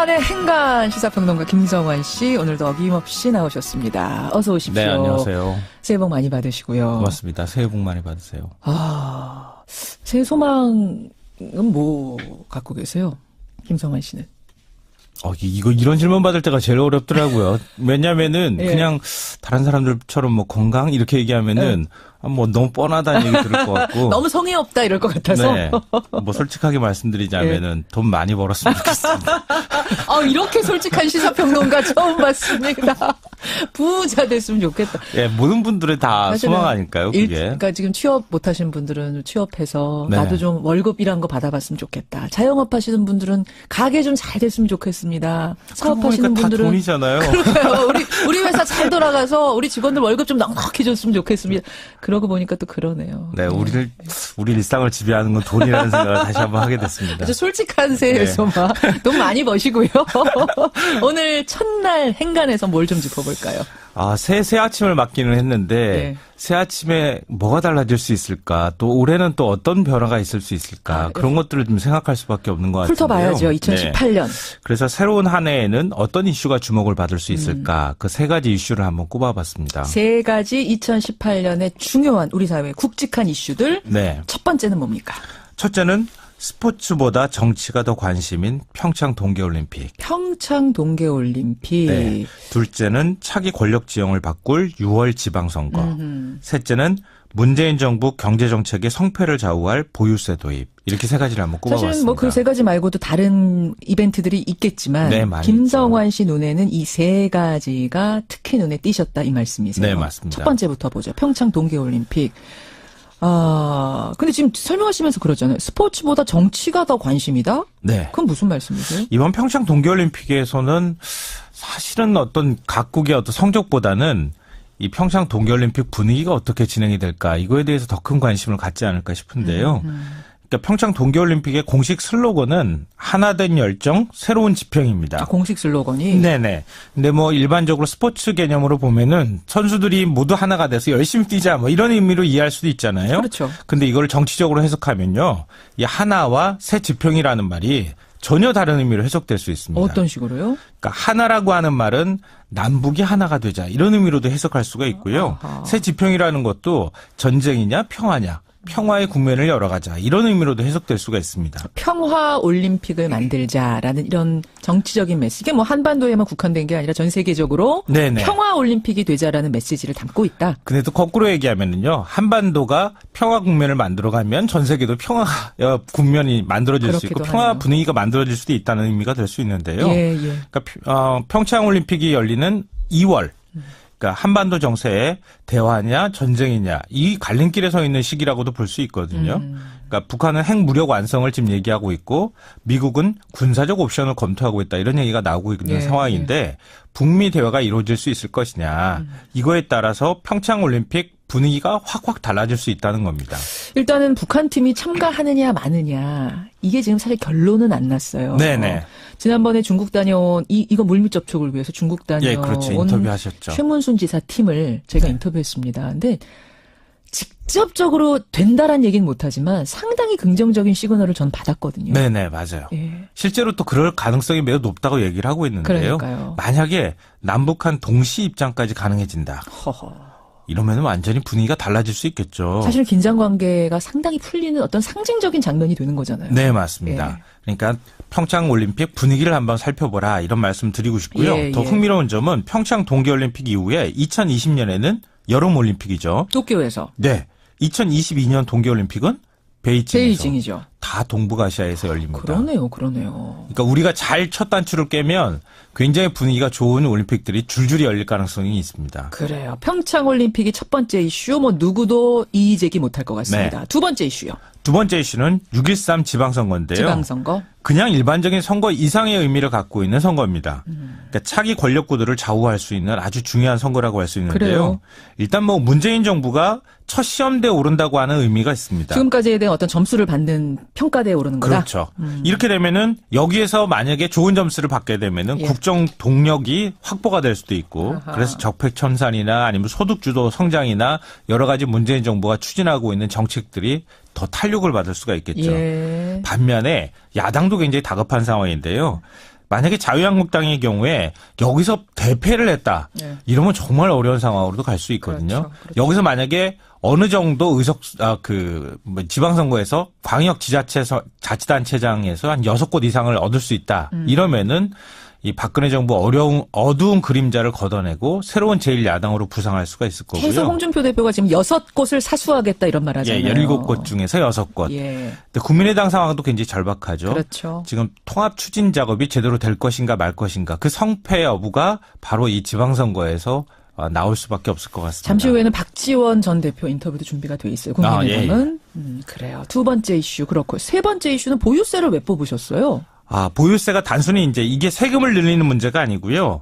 천만의 행간 시사평론가 김성환 씨 오늘도 어김없이 나오셨습니다. 어서 오십시오. 네, 안녕하세요. 새해 복 많이 받으시고요. 고맙습니다. 새해 복 많이 받으세요. 새해 소망은 뭐 갖고 계세요? 김성환 씨는? 이런 질문 받을 때가 제일 어렵더라고요. 왜냐면은 예. 그냥 다른 사람들처럼 뭐 건강 이렇게 얘기하면은 뭐 너무 뻔하다는 얘기 들을 것 같고. 너무 성의 없다 이럴 것 같아서. 네. 뭐 솔직하게 말씀드리자면은 돈 많이 벌었으면 좋겠습니다. 이렇게 솔직한 시사평론가 처음 봤습니다. 부자 됐으면 좋겠다. 예, 모든 분들의 다 소망 아닐까요, 그게? 그러니까 지금 취업 못하신 분들은 취업해서 네. 나도 좀 월급이란 거 받아봤으면 좋겠다. 자영업 하시는 분들은 가게 좀 잘 됐으면 좋겠습니다. 사업하시는 그러니까 분들은 다 돈이잖아요. 그러니까요. 우리 회사 잘 돌아가서 우리 직원들 월급 좀 넉넉히 줬으면 좋겠습니다. 그러고 보니까 또 그러네요. 네, 우리 일상을 지배하는 건 돈이라는 생각을 다시 한번 하게 됐습니다. 아주 솔직한 새해 소망. 돈 많이 버시고요. 오늘 첫날 행간에서 뭘 좀 짚어볼까요? 새 아침을 맞기는 했는데, 네. 새 아침에 뭐가 달라질 수 있을까? 또 올해는 또 어떤 변화가 있을 수 있을까? 그런 것들을 좀 생각할 수밖에 없는 것 같은데요. 훑어봐야죠. 2018년. 네. 그래서 새로운 한 해에는 어떤 이슈가 주목을 받을 수 있을까? 그 세 가지 이슈를 한번 꼽아봤습니다. 세 가지 2018년에 중요한 우리 사회의 굵직한 이슈들. 네. 첫 번째는 뭡니까? 첫째는 스포츠보다 정치가 더 관심인 평창 동계올림픽. 평창 동계올림픽. 네. 둘째는 차기 권력 지형을 바꿀 6월 지방선거. 셋째는 문재인 정부 경제정책의 성패를 좌우할 보유세 도입. 이렇게 세 가지를 한번 꼽아봤습니다. 사실은 뭐 그 세 가지 말고도 다른 이벤트들이 있겠지만 네, 많이 김성환 씨 눈에는 이 세 가지가 특히 눈에 띄셨다 이 말씀이세요. 네, 맞습니다. 첫 번째부터 보죠. 평창 동계올림픽. 근데 지금 설명하시면서 그러잖아요. 스포츠보다 정치가 더 관심이다? 네. 그건 무슨 말씀이세요? 이번 평창 동계올림픽에서는 사실은 어떤 각국의 어떤 성적보다는 이 평창 동계올림픽 분위기가 어떻게 진행이 될까 이거에 대해서 더 큰 관심을 갖지 않을까 싶은데요. 그러니까 평창 동계올림픽의 공식 슬로건은 하나된 열정, 새로운 지평입니다. 공식 슬로건이? 네네. 근데 뭐 일반적으로 스포츠 개념으로 보면은 선수들이 모두 하나가 돼서 열심히 뛰자 뭐 이런 의미로 이해할 수도 있잖아요. 그렇죠. 근데 이걸 정치적으로 해석하면요. 이 하나와 새 지평이라는 말이 전혀 다른 의미로 해석될 수 있습니다. 어떤 식으로요? 그러니까 하나라고 하는 말은 남북이 하나가 되자 이런 의미로도 해석할 수가 있고요. 새 지평이라는 것도 전쟁이냐 평화냐. 평화의 국면을 열어가자 이런 의미로도 해석될 수가 있습니다. 평화 올림픽을 만들자라는 이런 정치적인 메시지. 이게 뭐 한반도에만 국한된 게 아니라 전 세계적으로 네네. 평화 올림픽이 되자라는 메시지를 담고 있다. 근데 또 거꾸로 얘기하면은요. 한반도가 평화 국면을 만들어가면 전 세계도 평화 국면이 만들어질 수 있고 그렇기도 평화 하네요. 분위기가 만들어질 수도 있다는 의미가 될 수 있는데요. 예. 그러니까 평창 올림픽이 열리는 2월. 그러니까 한반도 정세에 대화냐 전쟁이냐 이 갈림길에 서 있는 시기라고도 볼 수 있거든요. 그러니까 북한은 핵 무력 완성을 지금 얘기하고 있고 미국은 군사적 옵션을 검토하고 있다 이런 얘기가 나오고 있는 상황인데 북미 대화가 이루어질 수 있을 것이냐 이거에 따라서 평창 올림픽 분위기가 확확 달라질 수 있다는 겁니다. 일단은 북한 팀이 참가하느냐 마느냐 이게 지금 사실 결론은 안 났어요. 네네. 지난번에 중국 다녀온 이거 물밑 접촉을 위해서 중국 다녀온 예, 그렇죠. 인터뷰하셨죠. 최문순 지사 팀을 제가 인터뷰했습니다. 근데 직접적으로 된다란 얘기는 못하지만 상당히 긍정적인 시그널을 전 받았거든요. 네네, 맞아요. 예. 실제로 또 그럴 가능성이 매우 높다고 얘기를 하고 있는데요. 그러니까요. 만약에 남북한 동시 입장까지 가능해진다. 이러면 완전히 분위기가 달라질 수 있겠죠. 사실 긴장 관계가 상당히 풀리는 어떤 상징적인 장면이 되는 거잖아요. 네, 맞습니다. 그러니까 평창 올림픽 분위기를 한번 살펴보라 이런 말씀 드리고 싶고요. 더 흥미로운 점은 평창 동계올림픽 이후에 2020년에는 여름 올림픽이죠. 도쿄에서. 네. 2022년 동계올림픽은 베이징이죠. 다 동북아시아에서 열립니다. 그러네요. 그러니까 우리가 잘 첫 단추를 깨면 굉장히 분위기가 좋은 올림픽들이 줄줄이 열릴 가능성이 있습니다. 그래요. 평창 올림픽이 첫 번째 이슈, 뭐 누구도 이의 제기 못할 것 같습니다. 네. 두 번째 이슈요. 두 번째 이슈는 6.13 지방선거인데요. 지방선거. 그냥 일반적인 선거 이상의 의미를 갖고 있는 선거입니다. 그러니까 차기 권력구도를 좌우할 수 있는 아주 중요한 선거라고 할 수 있는데요. 그래요. 일단 뭐 문재인 정부가 첫 시험대에 오른다고 하는 의미가 있습니다. 지금까지에 대한 어떤 점수를 받는 평가대에 오르는 거다. 그렇죠. 이렇게 되면은 여기에서 만약에 좋은 점수를 받게 되면은 국정 동력이 확보가 될 수도 있고 그래서 적폐청산이나 아니면 소득주도 성장이나 여러 가지 문재인 정부가 추진하고 있는 정책들이 더 탄력을 받을 수가 있겠죠. 반면에 야당도 굉장히 다급한 상황인데요. 만약에 자유한국당의 경우에 여기서 대패를 했다. 네. 이러면 정말 어려운 상황으로도 갈 수 있거든요. 그렇죠. 여기서 만약에 어느 정도 지방선거에서 광역 자치단체장에서 한 6곳 이상을 얻을 수 있다. 이러면은 이 박근혜 정부 어두운 그림자를 걷어내고 새로운 제1야당으로 부상할 수가 있을 거고요. 계속 홍준표 대표가 지금 6곳을 사수하겠다 이런 말 하잖아요. 예, 17곳 중에서 6곳. 예. 근데 국민의당 상황도 굉장히 절박하죠. 그렇죠. 지금 통합 추진 작업이 제대로 될 것인가 말 것인가 그 성패 여부가 바로 이 지방선거에서 나올 수밖에 없을 것 같습니다. 잠시 후에는 박지원 전 대표 인터뷰도 준비가 돼 있어요. 국민의당은. 예. 그래요. 두 번째 이슈 그렇고 세 번째 이슈는 보유세를 왜 뽑으셨어요? 보유세가 단순히 이제 이게 세금을 늘리는 문제가 아니고요.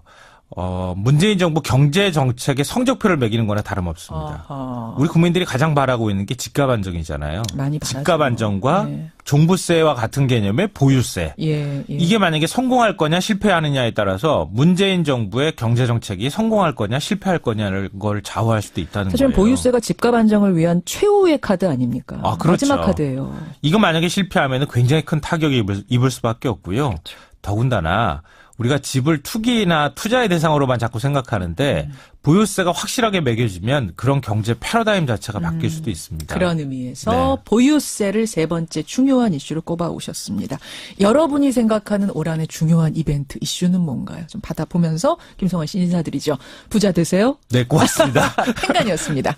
문재인 정부 경제 정책의 성적표를 매기는 거나 다름없습니다. 아하. 우리 국민들이 가장 바라고 있는 게 집값 안정이잖아요. 많이 바라죠. 집값 안정과 예. 종부세와 같은 개념의 보유세. 예. 이게 만약에 성공할 거냐 실패하느냐에 따라서 문재인 정부의 경제 정책이 성공할 거냐 실패할 거냐를 걸 좌우할 수도 있다는 사실은 거예요. 보유세가 집값 안정을 위한 최후의 카드 아닙니까? 그렇죠. 마지막 카드예요. 이거 만약에 실패하면 굉장히 큰 타격을 입을 수밖에 없고요. 그렇죠. 더군다나 우리가 집을 투기나 투자의 대상으로만 자꾸 생각하는데 보유세가 확실하게 매겨지면 그런 경제 패러다임 자체가 바뀔 수도 있습니다. 그런 의미에서 보유세를 세 번째 중요한 이슈로 꼽아 오셨습니다. 여러분이 생각하는 올 한해 중요한 이벤트 이슈는 뭔가요? 좀 받아보면서 김성환 씨 인사드리죠. 부자 되세요. 네, 고맙습니다. 팽간이었습니다.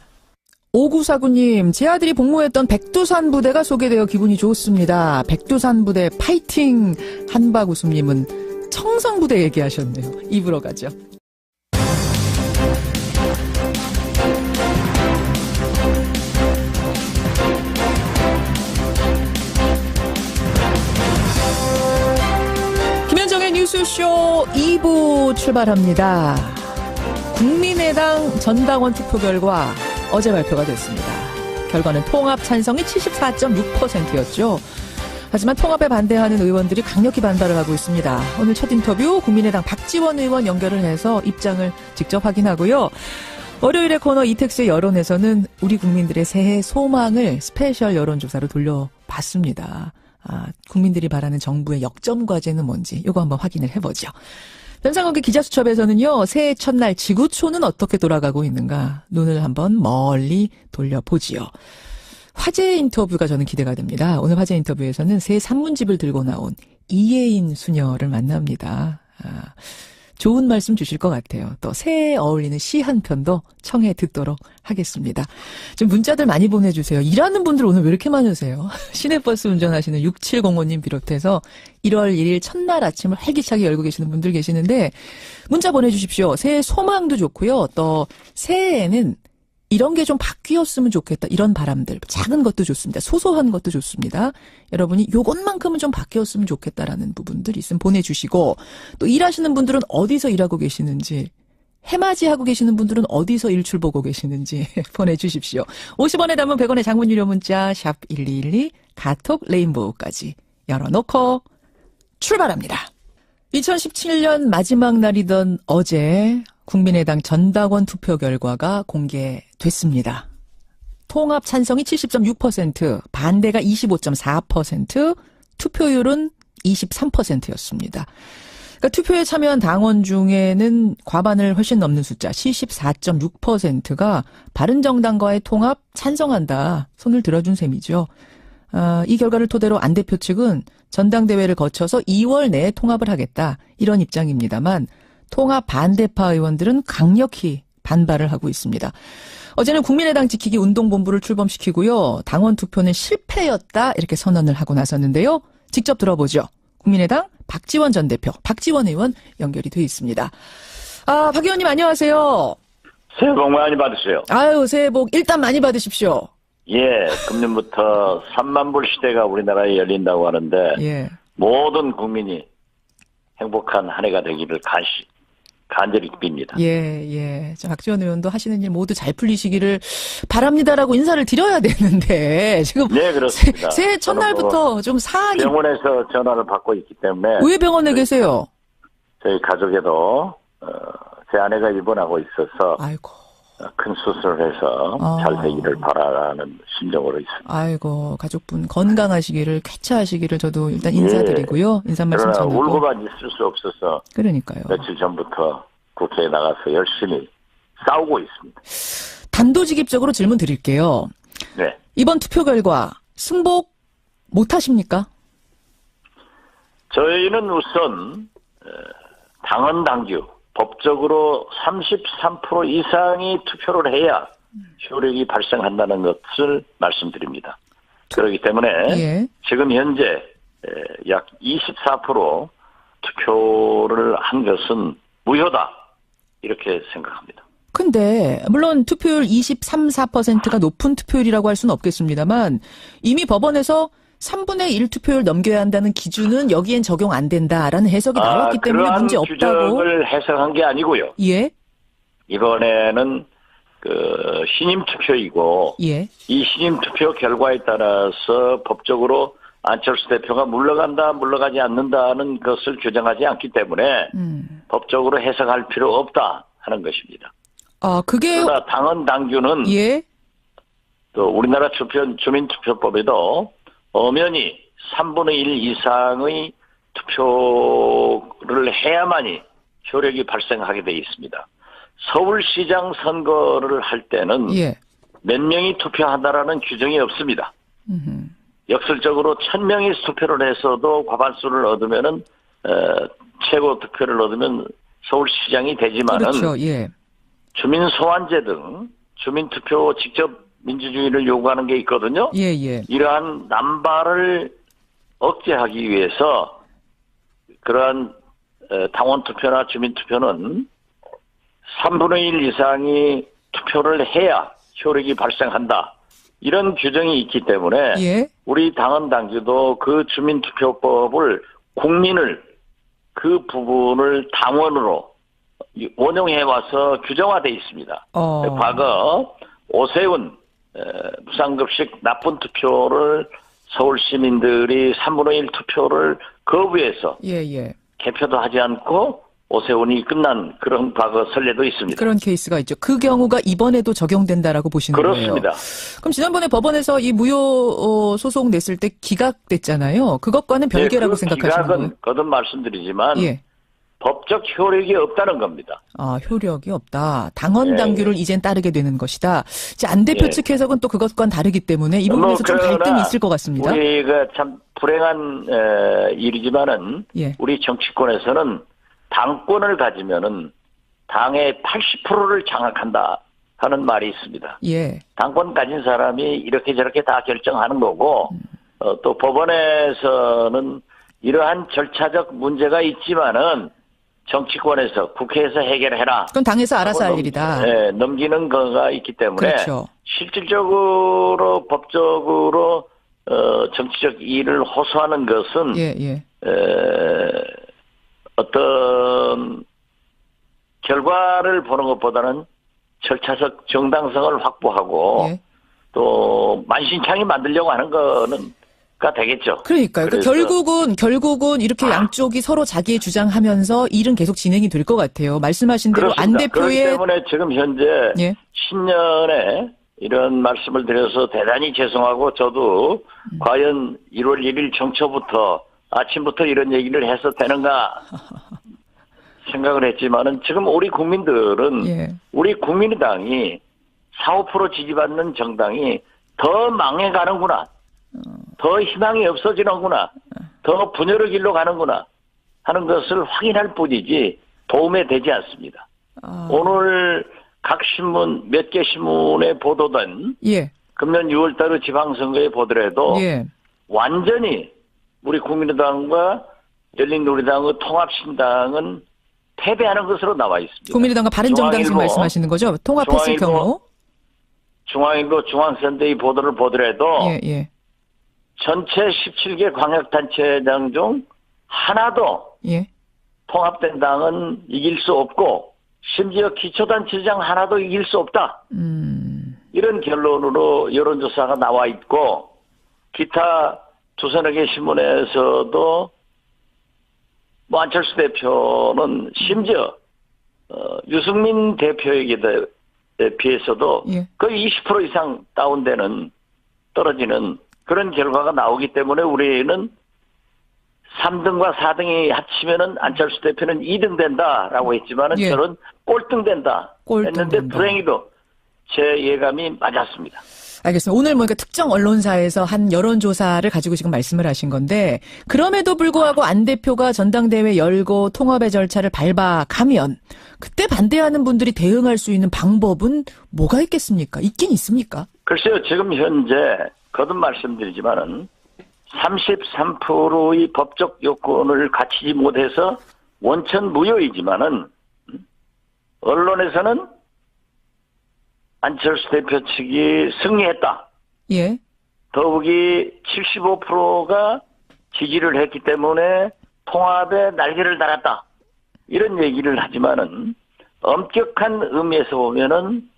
5949님, 제 아들이 복무했던 백두산 부대가 소개되어 기분이 좋습니다. 백두산 부대 파이팅! 한박웃음님은 청성부대 얘기하셨네요. 입으로 가죠. 김현정의 뉴스쇼 2부 출발합니다. 국민의당 전당원 투표 결과 어제 발표가 됐습니다. 결과는 통합 찬성이 74.6%였죠. 하지만 통합에 반대하는 의원들이 강력히 반발을 하고 있습니다. 오늘 첫 인터뷰 국민의당 박지원 의원 연결을 해서 입장을 직접 확인하고요. 월요일의 코너 이택수의 여론에서는 우리 국민들의 새해 소망을 스페셜 여론조사로 돌려봤습니다. 국민들이 바라는 정부의 역점 과제는 뭔지 이거 한번 확인을 해보죠. 변상욱의 기자수첩에서는요. 새해 첫날 지구촌은 어떻게 돌아가고 있는가 눈을 한번 멀리 돌려보지요. 화제 인터뷰가 저는 기대가 됩니다. 오늘 화제 인터뷰에서는 새 산문집을 들고 나온 이예인 수녀를 만납니다. 좋은 말씀 주실 것 같아요. 또 새해에 어울리는 시 한 편도 청해 듣도록 하겠습니다. 지금 문자들 많이 보내주세요. 일하는 분들 오늘 왜 이렇게 많으세요? 시내버스 운전하시는 6705님 비롯해서 1월 1일 첫날 아침을 활기차게 열고 계시는 분들 계시는데 문자 보내주십시오. 새해 소망도 좋고요. 또 새해에는 이런 게 좀 바뀌었으면 좋겠다. 이런 바람들. 작은 것도 좋습니다. 소소한 것도 좋습니다. 여러분이 요것만큼은 좀 바뀌었으면 좋겠다라는 부분들 있으면 보내주시고 또 일하시는 분들은 어디서 일하고 계시는지 해맞이하고 계시는 분들은 어디서 일출 보고 계시는지 보내주십시오. 50원에 담은 100원의 장문 유료 문자 샵 1212 카톡 레인보우까지 열어놓고 출발합니다. 2017년 마지막 날이던 어제 국민의당 전당원 투표 결과가 공개됐습니다. 통합 찬성이 70.6%, 반대가 25.4%, 투표율은 23%였습니다. 그러니까 투표에 참여한 당원 중에는 과반을 훨씬 넘는 숫자 74.6%가 바른정당과의 통합 찬성한다. 손을 들어준 셈이죠. 이 결과를 토대로 안 대표 측은 전당대회를 거쳐서 2월 내에 통합을 하겠다. 이런 입장입니다만 통합 반대파 의원들은 강력히 반발을 하고 있습니다. 어제는 국민의당 지키기 운동본부를 출범시키고요. 당원 투표는 실패였다 이렇게 선언을 하고 나섰는데요. 직접 들어보죠. 국민의당 박지원 전 대표, 박지원 의원 연결이 돼 있습니다. 박 의원님 안녕하세요. 새해 복 많이 받으세요. 아유, 새해 복 일단 많이 받으십시오. 예, 금년부터 3만 불 시대가 우리나라에 열린다고 하는데 예. 모든 국민이 행복한 한 해가 되기를 간절히 빕니다. 예. 박지원 의원도 하시는 일 모두 잘 풀리시기를 바랍니다라고 인사를 드려야 되는데 지금 네, 그렇습니다. 새해 첫날부터 좀 사안이 병원에서 전화를 받고 있기 때문에 왜 병원에 계세요? 저희 가족에도 제 아내가 입원하고 있어서 아이고. 큰 수술을 해서 잘 되기를 바라는 심정으로 있습니다. 아이고, 가족분 건강하시기를, 쾌차하시기를 저도 일단 인사드리고요. 인사 말씀 그러나 전하고. 울고만 있을 수 없어서 그러니까요. 며칠 전부터 국회에 나가서 열심히 싸우고 있습니다. 단도직입적으로 질문 드릴게요. 네. 이번 투표 결과 승복 못하십니까? 저희는 우선 당헌 당규 법적으로 33% 이상이 투표를 해야 효력이 발생한다는 것을 말씀드립니다. 그렇기 때문에 예. 지금 현재 약 24% 투표를 한 것은 무효다 이렇게 생각합니다. 근데 물론 투표율 23, 4%가 높은 투표율이라고 할 수는 없겠습니다만 이미 법원에서 3분의 1 투표율 넘겨야 한다는 기준은 여기엔 적용 안 된다라는 해석이 나왔기 때문에 문제 없다고. 그러한 규정을 해석한 게 아니고요. 예. 이번에는 그 신임 투표이고 예. 이 신임 투표 결과에 따라서 법적으로 안철수 대표가 물러간다, 물러가지 않는다는 것을 규정하지 않기 때문에 법적으로 해석할 필요 없다 하는 것입니다. 아, 그게 그러나 당헌 당규는 예. 또 우리나라 주민투표법에도 엄연히 3분의 1 이상의 투표를 해야만이 효력이 발생하게 돼 있습니다. 서울시장 선거를 할 때는 예. 몇 명이 투표한다라는 규정이 없습니다. 역설적으로 1000명이 투표를 해서도 과반수를 얻으면은 최고 득표를 얻으면 서울시장이 되지만은 그렇죠. 예. 주민소환제 등 주민투표 직접 민주주의를 요구하는 게 있거든요. 예, 예. 이러한 남발을 억제하기 위해서 그러한 당원투표나 주민투표는 3분의 1 이상이 투표를 해야 효력이 발생한다. 이런 규정이 있기 때문에 예. 우리 당헌 당규도 그 주민투표법을 국민을 그 부분을 당원으로 원용해와서 규정화돼 있습니다. 과거 오세훈 무상급식 나쁜 투표를 서울 시민들이 3분의 1 투표를 거부해서 예. 개표도 하지 않고 오세훈이 끝난 그런 과거 선례도 있습니다. 그런 케이스가 있죠. 그 경우가 이번에도 적용된다라고 보시는 그렇습니다. 거예요. 그럼 지난번에 법원에서 이 무효 소송 냈을 때 기각됐잖아요. 그것과는 별개라고 그 생각하시는 거예요? 기각은 거듭 말씀드리지만 예. 법적 효력이 없다는 겁니다. 아, 효력이 없다. 당헌 예. 당규를 이젠 따르게 되는 것이다. 이제 안 대표 예. 측 해석은 또 그것과는 다르기 때문에 이 부분에서 좀 갈등이 있을 것 같습니다. 우리가 참 불행한 일이지만은 예. 우리 정치권에서는 당권을 가지면은 당의 80%를 장악한다 하는 말이 있습니다. 예. 당권 가진 사람이 이렇게 저렇게 다 결정하는 거고 또 법원에서는 이러한 절차적 문제가 있지만은 정치권에서 국회에서 해결해라. 그건 당에서 알아서 할 일이다. 네, 넘기는 거가 있기 때문에 그렇죠. 실질적으로 법적으로 정치적 이의를 호소하는 것은 예. 어떤 결과를 보는 것보다는 절차적 정당성을 확보하고 예. 또 만신창이 만들려고 하는 거는 가 되겠죠. 그러니까요. 그러니까 결국은 이렇게 양쪽이 서로 자기의 주장하면서 일은 계속 진행이 될 것 같아요. 말씀하신 대로 안 그렇습니다. 그렇기 대표의 때문에 지금 현재 예. 신년에 이런 말씀을 드려서 대단히 죄송하고 저도 과연 1월 1일 정초부터 아침부터 이런 얘기를 해서 되는가 생각을 했지만은 지금 우리 국민들은 예. 우리 국민의당이 4, 5% 지지받는 정당이 더 망해가는구나. 더 희망이 없어지는구나. 더 분열의 길로 가는구나 하는 것을 확인할 뿐이지 도움이 되지 않습니다. 오늘 각 신문 몇 개 신문에 보도된 예. 금년 6월 달의 지방선거에 보더라도 예. 완전히 우리 국민의당과 열린우리당의 통합신당은 패배하는 것으로 나와 있습니다. 국민의당과 바른정당 지금 중앙일보, 말씀하시는 거죠? 통합했을 중앙일보, 경우. 중앙일보 중앙선대위 보도를 보더라도 예. 전체 17개 광역단체장 중 하나도 예. 통합된 당은 이길 수 없고 심지어 기초단체장 하나도 이길 수 없다. 이런 결론으로 여론조사가 나와 있고 기타 두서너 개 신문에서도 안철수 대표는 심지어 유승민 대표에게도 비해서도 예. 거의 20% 이상 떨어지는 그런 결과가 나오기 때문에 우리는 3등과 4등이 합치면은 안철수 대표는 2등 된다라고 했지만은 예. 저는 꼴등 된다 꼴등 했는데 된다. 불행히도 제 예감이 맞았습니다. 알겠습니다. 오늘 뭐 특정 언론사에서 한 여론조사를 가지고 지금 말씀을 하신 건데 그럼에도 불구하고 안 대표가 전당대회 열고 통합의 절차를 밟아가면 그때 반대하는 분들이 대응할 수 있는 방법은 뭐가 있겠습니까? 있긴 있습니까? 글쎄요. 지금 현재 거듭 말씀드리지만은 33%의 법적 요건을 갖추지 못해서 원천 무효이지만은 언론에서는 안철수 대표 측이 승리했다. 예. 더욱이 75%가 지지를 했기 때문에 통합에 날개를 달았다. 이런 얘기를 하지만은 엄격한 의미에서 보면은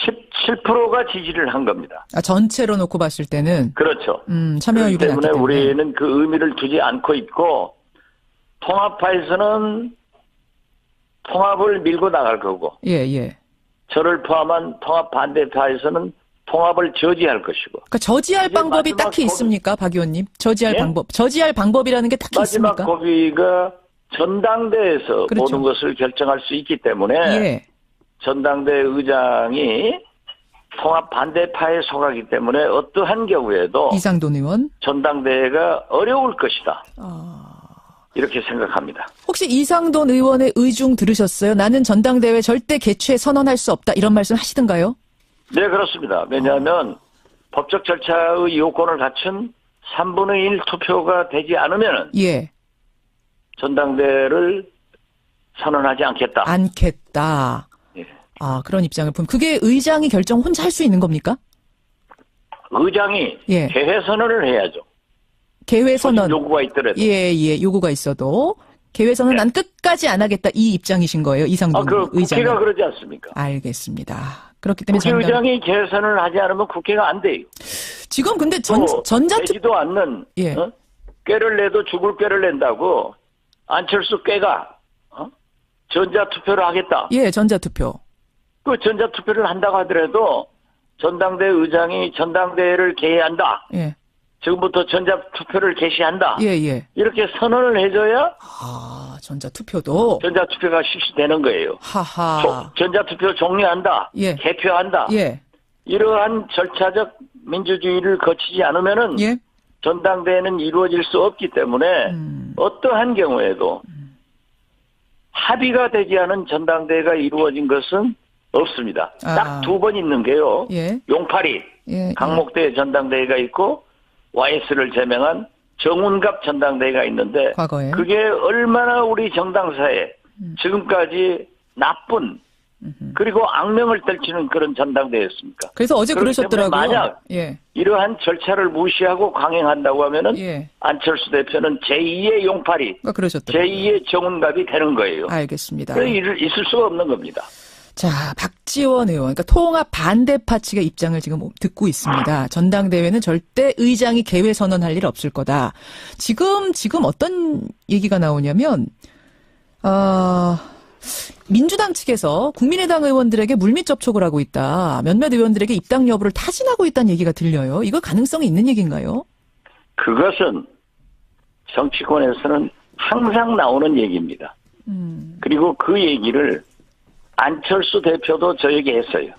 17%가 지지를 한 겁니다. 아, 전체로 놓고 봤을 때는 그렇죠. 참여율이 그렇기 낮기 때문에 때문에 우리는 그 의미를 두지 않고 있고 통합파에서는 통합을 밀고 나갈 거고 예, 예. 저를 포함한 통합 반대파에서는 통합을 저지할 것이고 그러니까 저지할 이제 방법이 마지막 딱히 있습니까, 박 의원님? 저지할 예? 방법. 저지할 방법이라는 게 딱히 마지막 있습니까? 고비가 전당대회에서 그렇죠. 모든 것을 결정할 수 있기 때문에 예. 전당대 의장이 통합 반대파에 속하기 때문에 어떠한 경우에도 이상돈 의원. 전당대회가 어려울 것이다. 아. 이렇게 생각합니다. 혹시 이상돈 의원의 의중 들으셨어요? 나는 전당대회 절대 개최 선언할 수 없다. 이런 말씀 하시던가요? 네, 그렇습니다. 왜냐하면 법적 절차의 요건을 갖춘 3분의 1 투표가 되지 않으면 예. 전당대회를 선언하지 않겠다. 않겠다. 예. 아, 그런 입장을 보면 그게 의장이 결정 혼자 할 수 있는 겁니까? 의장이 예. 개회 선언을 해야죠. 개회 선언. 요구가 있더라도. 예, 예. 요구가 있어도 개회 선언 난 끝까지 안 하겠다. 이 입장이신 거예요. 이상돈 의장은. 국회가 그러지 않습니까? 알겠습니다. 그렇기 때문에 국회의장이 개회 선언을 하지 않으면 국회가 안 돼요. 지금 근데 또 전자투 되지도 않는 예. 꾀를 내도 죽을 꾀를 낸다고 안철수 꾀가 전자투표를 하겠다. 예, 전자투표. 그 전자투표를 한다고 하더라도 전당대 의장이 전당대회를 개회한다. 예. 지금부터 전자투표를 개시한다. 예, 예. 이렇게 선언을 해줘야 아, 전자투표도. 전자투표가 실시되는 거예요. 하하. 전자투표 종료한다. 예. 개표한다. 예. 이러한 절차적 민주주의를 거치지 않으면은 예. 전당대회는 이루어질 수 없기 때문에 어떠한 경우에도 합의가 되지 않은 전당대회가 이루어진 것은 없습니다. 아. 딱 두 번 있는 게요. 예. 용팔이 예. 강목대 전당대회가 있고 YS를 제명한 정운갑 전당대회가 있는데 과거에. 그게 얼마나 우리 정당사에 지금까지 나쁜 그리고 악명을 떨치는 그런 전당대회였습니까? 그래서 어제 그렇기 때문에 그러셨더라고요. 만약 예. 이러한 절차를 무시하고 강행한다고 하면은 예. 안철수 대표는 제2의 용팔이, 그러니까 그러셨더라고요. 제2의 정운갑이 되는 거예요. 알겠습니다. 그래서 있을 수가 없는 겁니다. 자, 박지원 의원, 그러니까 통합 반대파 측의 입장을 지금 듣고 있습니다. 전당대회는 절대 의장이 개회 선언할 일 없을 거다. 지금 어떤 얘기가 나오냐면, 민주당 측에서 국민의당 의원들에게 물밑 접촉을 하고 있다. 몇몇 의원들에게 입당 여부를 타진하고 있다는 얘기가 들려요. 이거 가능성이 있는 얘기인가요? 그것은 정치권에서는 항상 나오는 얘기입니다. 그리고 그 얘기를 안철수 대표도 저에게 했어요.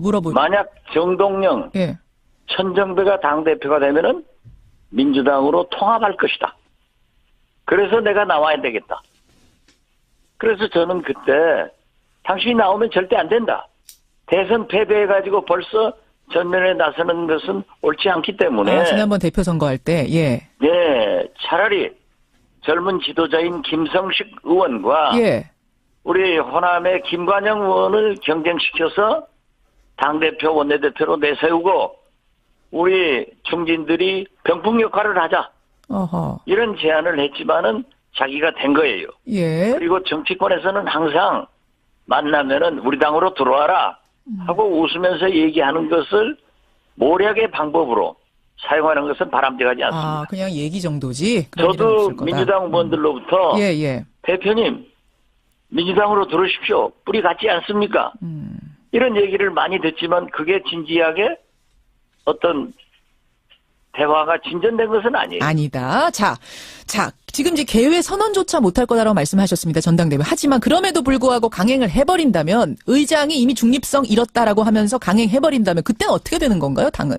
물어보죠. 만약 정동영, 예. 천정배가 당대표가 되면은 민주당으로 통합할 것이다. 그래서 내가 나와야 되겠다. 그래서 저는 그때 당신이 나오면 절대 안 된다. 대선 패배해가지고 벌써 전면에 나서는 것은 옳지 않기 때문에. 지난번 대표 선거할 때, 예. 네, 차라리 젊은 지도자인 김성식 의원과 예. 우리 호남의 김관영 의원을 경쟁시켜서 당대표 원내대표로 내세우고 우리 중진들이 병풍 역할을 하자. 어허. 이런 제안을 했지만은 자기가 된 거예요. 예. 그리고 정치권에서는 항상 만나면은 우리 당으로 들어와라 하고 웃으면서 얘기하는 것을 모략의 방법으로 사용하는 것은 바람직하지 않습니다. 그냥 얘기 정도지? 그런 일은 저도 없을 거다. 민주당 의원들로부터 예. 대표님 민주당으로 들어오십시오. 뿌리 같지 않습니까? 이런 얘기를 많이 듣지만 그게 진지하게 어떤 대화가 진전된 것은 아니에요. 아니다. 자, 지금 이제 개회 선언조차 못할 거다라고 말씀하셨습니다. 전당대회. 하지만 그럼에도 불구하고 강행을 해버린다면 의장이 이미 중립성 잃었다라고 하면서 강행해버린다면 그때는 어떻게 되는 건가요? 당은?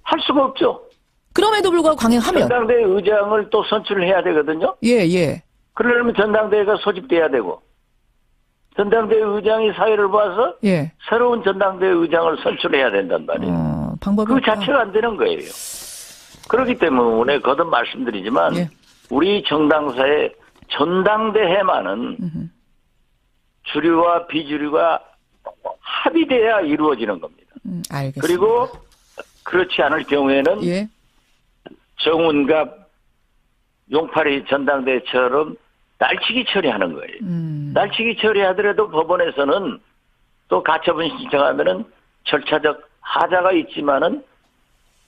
할 수가 없죠. 그럼에도 불구하고 강행하면. 전당대회 의장을 또 선출을 해야 되거든요. 예. 그러려면 전당대회가 소집돼야 되고 전당대회 의장이 사회를 봐서 예. 새로운 전당대회 의장을 선출해야 된단 말이에요. 방법이 그 없다. 자체가 안 되는 거예요. 그렇기 때문에 거듭 말씀드리지만 예. 우리 정당사의 전당대회만은 주류와 비주류가 합의돼야 이루어지는 겁니다. 알겠습니다. 그리고 그렇지 않을 경우에는 예. 정운과 용팔이 전당대회처럼 날치기 처리하는 거예요. 날치기 처리하더라도 법원에서는 또 가처분 신청하면은 절차적 하자가 있지만은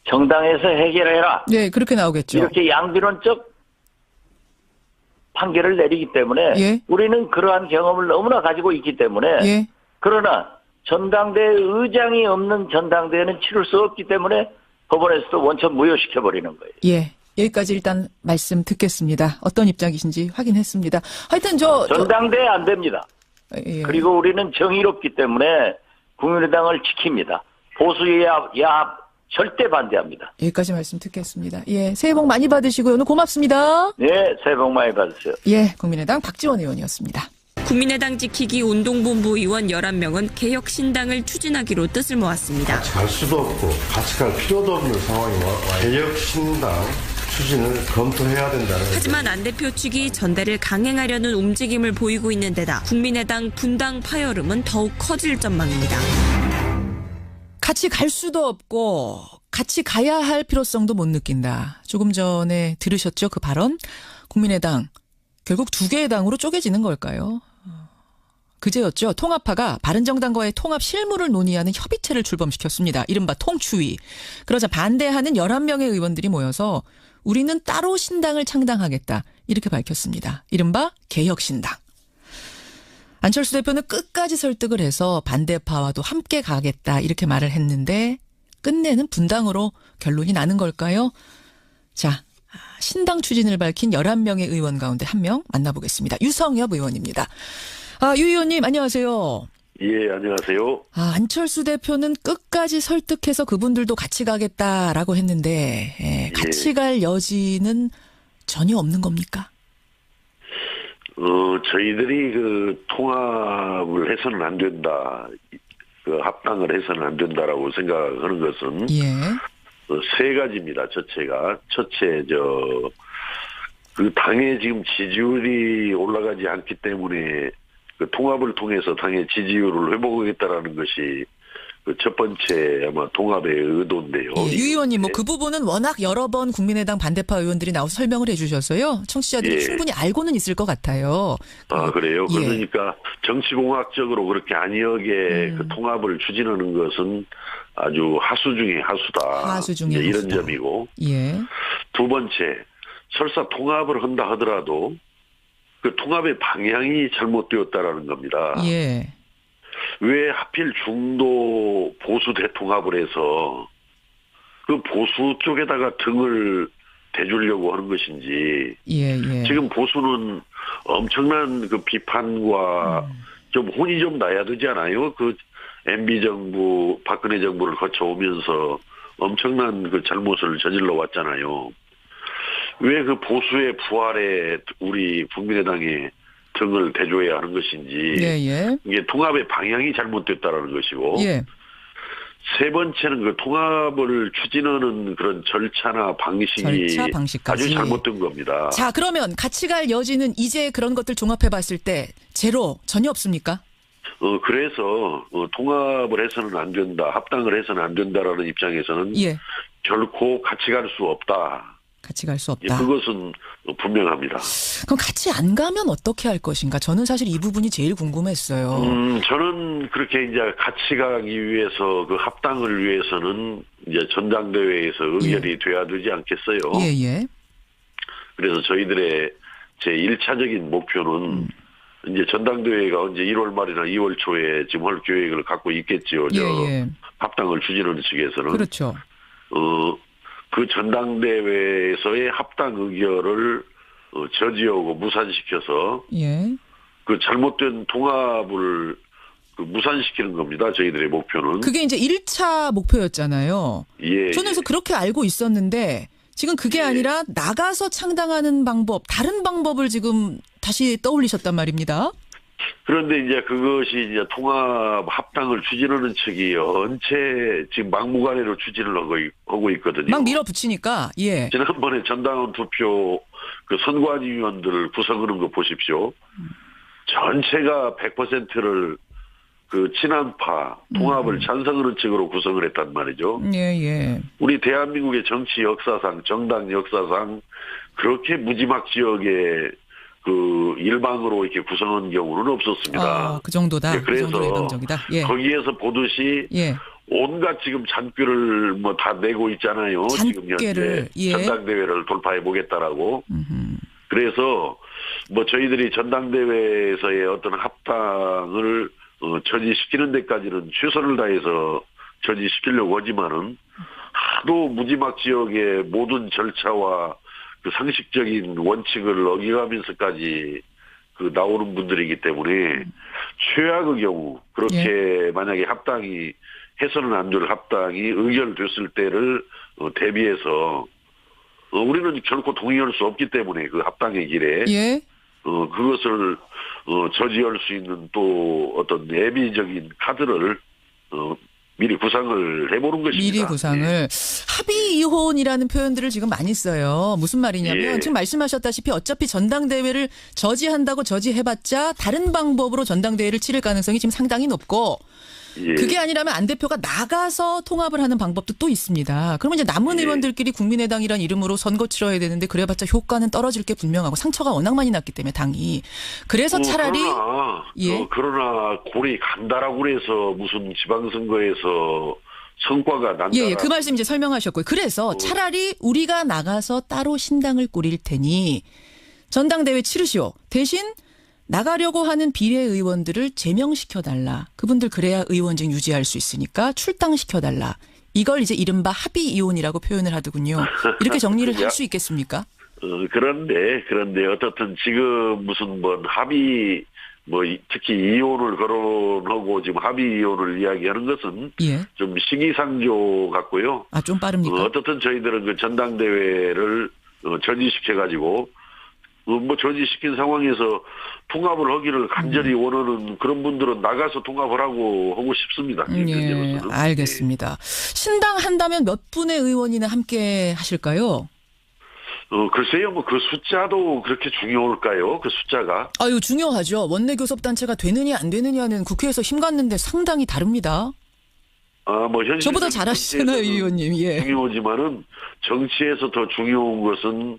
정당에서 해결해라. 예, 그렇게 나오겠죠. 이렇게 양비론적 판결을 내리기 때문에 예. 우리는 그러한 경험을 너무나 가지고 있기 때문에 예. 그러나 전당대회 의장이 없는 전당대회는 치를 수 없기 때문에 법원에서도 원천 무효시켜버리는 거예요. 예. 여기까지 일단 말씀 듣겠습니다. 어떤 입장이신지 확인했습니다. 하여튼 전당대회 안 됩니다. 예. 그리고 우리는 정의롭기 때문에 국민의당을 지킵니다. 보수야합 절대 반대합니다. 여기까지 말씀 듣겠습니다. 예. 새해 복 많이 받으시고요. 오늘 고맙습니다. 네, 새해 복 많이 받으세요. 예. 국민의당 박지원 의원이었습니다. 국민의당 지키기 운동본부 의원 11명은 개혁신당을 추진하기로 뜻을 모았습니다. 같이 갈 수도 없고 같이 갈 필요도 없는 상황이 와요. 개혁신당 추진을 검토해야 된다는. 하지만 안 대표 측이 전대를 강행하려는 움직임을 보이고 있는 데다 국민의당 분당 파열음은 더욱 커질 전망입니다. 같이 갈 수도 없고 같이 가야 할 필요성도 못 느낀다. 조금 전에 들으셨죠? 그 발언. 국민의당 결국 두 개의 당으로 쪼개지는 걸까요? 그제였죠. 통합파가 바른정당과의 통합 실무를 논의하는 협의체를 출범시켰습니다. 이른바 통추위. 그러자 반대하는 11명의 의원들이 모여서 우리는 따로 신당을 창당하겠다. 이렇게 밝혔습니다. 이른바 개혁신당. 안철수 대표는 끝까지 설득을 해서 반대파와도 함께 가겠다. 이렇게 말을 했는데 끝내는 분당으로 결론이 나는 걸까요? 자, 신당 추진을 밝힌 11명의 의원 가운데 한 명 만나보겠습니다. 유성엽 의원입니다. 유 의원님 안녕하세요. 예, 안녕하세요. 안철수 대표는 끝까지 설득해서 그분들도 같이 가겠다라고 했는데 같이 갈 여지는 전혀 없는 겁니까? 저희들이 그 통합을 해서는 안 된다. 그 합당을 해서는 안 된다라고 생각하는 것은 세 가지입니다. 첫째, 그 당의 지금 지지율이 올라가지 않기 때문에 그 통합을 통해서 당의 지지율을 회복하겠다라는 것이 그 첫 번째 아마 통합의 의도인데요. 유 의원님, 그 부분은 워낙 여러 번 국민의당 반대파 의원들이 나와서 설명을 해주셔서요. 청취자들이 충분히 알고는 있을 것 같아요. 그래요? 그러니까 정치공학적으로 그렇게 안이하게 그 통합을 추진하는 것은 아주 하수 중에 하수다. 이런 점이고. 두 번째, 설사 통합을 한다 하더라도 그 통합의 방향이 잘못되었다라는 겁니다. 왜 하필 중도 보수 대통합을 해서 그 보수 쪽에다가 등을 대주려고 하는 것인지. 지금 보수는 엄청난 그 비판과 좀 혼이 좀 나야 되지 않아요? 그 MB 정부, 박근혜 정부를 거쳐오면서 엄청난 그 잘못을 저질러 왔잖아요. 왜 그 보수의 부활에 우리 국민의당에 등을 대줘야 하는 것인지. 이게 통합의 방향이 잘못됐다라는 것이고. 세 번째는 그 통합을 추진하는 그런 절차나 방식이 아주 잘못된 겁니다. 자, 그러면 같이 갈 여지는 이제 그런 것들 종합해 봤을 때 제로 전혀 없습니까? 그래서 통합을 해서는 안 된다, 합당을 해서는 안 된다라는 입장에서는 결코 같이 갈 수 없다. 같이 갈 수 없다. 그것은 분명합니다. 그럼 같이 안 가면 어떻게 할 것인가? 저는 사실 이 부분이 제일 궁금했어요. 저는 그렇게 이제 같이 가기 위해서 그 합당을 위해서는 이제 전당대회에서 의결이 돼야 되지 않겠어요? 그래서 저희들의 제 1차적인 목표는 이제 전당대회가 언제 1월 말이나 2월 초에 지금 할 계획을 갖고 있겠지요. 합당을 추진하는 측에서는. 그렇죠. 그 전당대회에서의 합당 의결을 저지하고 무산시켜서 그 잘못된 통합을 무산시키는 겁니다. 저희들의 목표는. 그게 이제 1차 목표였잖아요. 저는 그래서 그렇게 알고 있었는데 지금 그게 아니라 나가서 창당하는 방법, 다른 방법을 지금 다시 떠올리셨단 말입니다. 그런데 이제 그것이 이제 통합 합당을 추진하는 측이 언제 지금 막무가내로 추진을 하고 있거든요. 막 밀어붙이니까. 지난번에 전당원 투표 그 선관위원들 구성하는 거 보십시오. 전체가 100%를 그 친한파 통합을 찬성하는 측으로 구성을 했단 말이죠. 우리 대한민국의 정치 역사상, 정당 역사상 그렇게 무지막 지역에 그 일방으로 이렇게 구성한 경우는 없었습니다. 그 정도다. 그래서 그 정도로 일방적이다. 거기에서 보듯이 온갖 지금 잔꾀를 뭐 다 내고 있잖아요. 지금 현재 전당대회를 돌파해 보겠다라고. 그래서 뭐 저희들이 전당대회에서의 어떤 합당을 저지시키는 데까지는 최선을 다해서 저지시키려고 하지만은 하도 무지막 지역의 모든 절차와 그 상식적인 원칙을 어기가면서까지 그 나오는 분들이기 때문에 최악의 경우 그렇게 만약에 합당이 해서는 안 될 합당이 의결됐을 때를 대비해서 우리는 결코 동의할 수 없기 때문에 그 합당의 길에 그것을 저지할 수 있는 또 어떤 예비적인 카드를 미리 구상을 해보는 것입니다. 미리 구상을. 합의 이혼이라는 표현들을 지금 많이 써요. 무슨 말이냐면 지금 말씀하셨다시피 어차피 전당대회를 저지한다고 저지해봤자 다른 방법으로 전당대회를 치를 가능성이 지금 상당히 높고 그게 아니라면 안 대표가 나가서 통합을 하는 방법도 또 있습니다. 그러면 이제 남은 의원들끼리 국민의당이란 이름으로 선거 치러야 되는데 그래봤자 효과는 떨어질 게 분명하고 상처가 워낙 많이 났기 때문에 당이. 그래서 차라리 그러나 골이 간다라고 그래서 무슨 지방선거에서 성과가 난다. 그 말씀 이제 설명하셨고요. 그래서 차라리 우리가 나가서 따로 신당을 꾸릴 테니 전당대회 치르시오. 대신 나가려고 하는 비례의원들을 제명시켜달라. 그분들 그래야 의원직 유지할 수 있으니까 출당시켜달라. 이걸 이제 이른바 합의 이혼이라고 표현을 하더군요. 이렇게 정리를 할 수 있겠습니까? 그런데 어떻든 지금 무슨 뭐 합의 뭐 특히 이혼을 거론하고 지금 합의 이혼을 이야기하는 것은 좀 시기상조 같고요. 좀 빠릅니까? 어떻든 저희들은 그 전당대회를 저지시켜가지고 뭐 저지시킨 상황에서 통합을 하기를 간절히 원하는 그런 분들은 나가서 통합을 하고 싶습니다. 알겠습니다. 신당 한다면 몇 분의 의원이나 함께 하실까요? 글쎄요, 뭐 그 숫자도 그렇게 중요할까요? 그 숫자가? 중요하죠. 원내교섭단체가 되느냐 안 되느냐는 국회에서 힘갔는데 상당히 다릅니다. 뭐 현실 저보다 잘하시잖아요, 의원님. 중요하지만은 정치에서 더 중요한 것은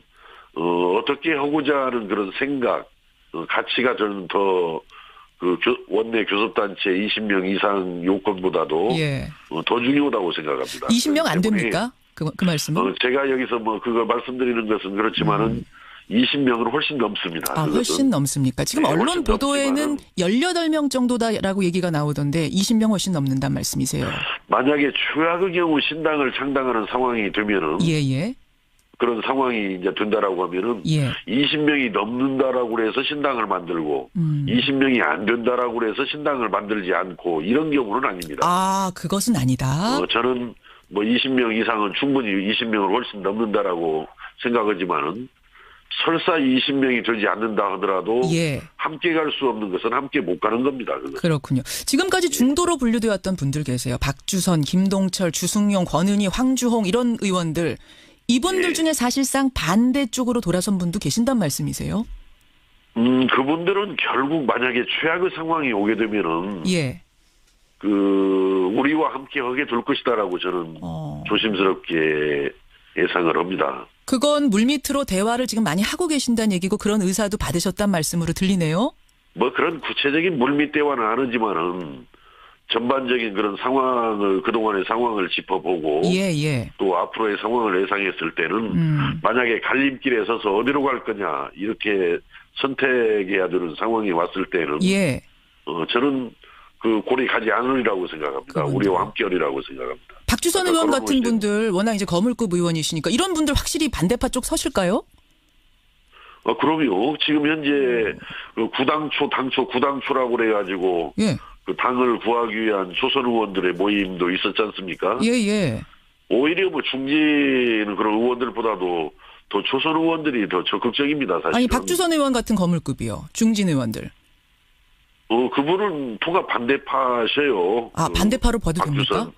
어떻게 하고자 하는 그런 생각, 가치가 저는 더 그 원내 교섭단체 20명 이상 요건보다도 더 중요하다고 생각합니다. 20명 안 됩니까? 그 말씀은? 제가 여기서 뭐 그걸 말씀드리는 것은 그렇지만은 20명은 훨씬 넘습니다. 훨씬 넘습니까? 지금 언론 보도에는 18명 정도다라고 얘기가 나오던데 20명 훨씬 넘는다는 말씀이세요? 만약에 최악의 경우 신당을 창당하는 상황이 되면은 그런 상황이 이제 된다라고 하면은 20명이 넘는다라고 해서 신당을 만들고 20명이 안 된다라고 해서 신당을 만들지 않고 이런 경우는 아닙니다. 그것은 아니다. 저는 뭐 20명 이상은 충분히 20명을 훨씬 넘는다라고 생각하지만은 설사 20명이 되지 않는다 하더라도 함께 갈 수 없는 것은 함께 못 가는 겁니다. 그렇군요. 지금까지 중도로 분류되어 왔던 분들 계세요. 박주선, 김동철, 주승용, 권은희, 황주홍 이런 의원들. 이분들 중에 사실상 반대쪽으로 돌아선 분도 계신단 말씀이세요? 그분들은 결국 만약에 최악의 상황이 오게 되면은 우리와 함께 하게 될 것이다라고 저는 조심스럽게 예상을 합니다. 그건 물밑으로 대화를 지금 많이 하고 계신다는 얘기고 그런 의사도 받으셨단 말씀으로 들리네요. 뭐 그런 구체적인 물밑 대화는 안 하지만은 전반적인 그런 상황을, 그동안의 상황을 짚어보고, 또 앞으로의 상황을 예상했을 때는, 만약에 갈림길에 서서 어디로 갈 거냐, 이렇게 선택해야 되는 상황이 왔을 때는, 저는 그 고리 가지 않으리라고 생각합니다. 우리와 함께하리라고 생각합니다. 박주선 의원 같은 분들, 워낙 이제 거물급 의원이시니까, 이런 분들 확실히 반대파 쪽 서실까요? 그럼요. 지금 현재 그 구당초라고 그래가지고, 그 당을 구하기 위한 초선 의원들의 모임도 있었지 않습니까? 오히려 뭐 중진 그런 의원들보다도 더 초선 의원들이 더 적극적입니다, 사실. 아니, 박주선 의원 같은 거물급이요. 중진 의원들. 그분은 통합 반대파셔요. 반대파로 봐도 됩니까?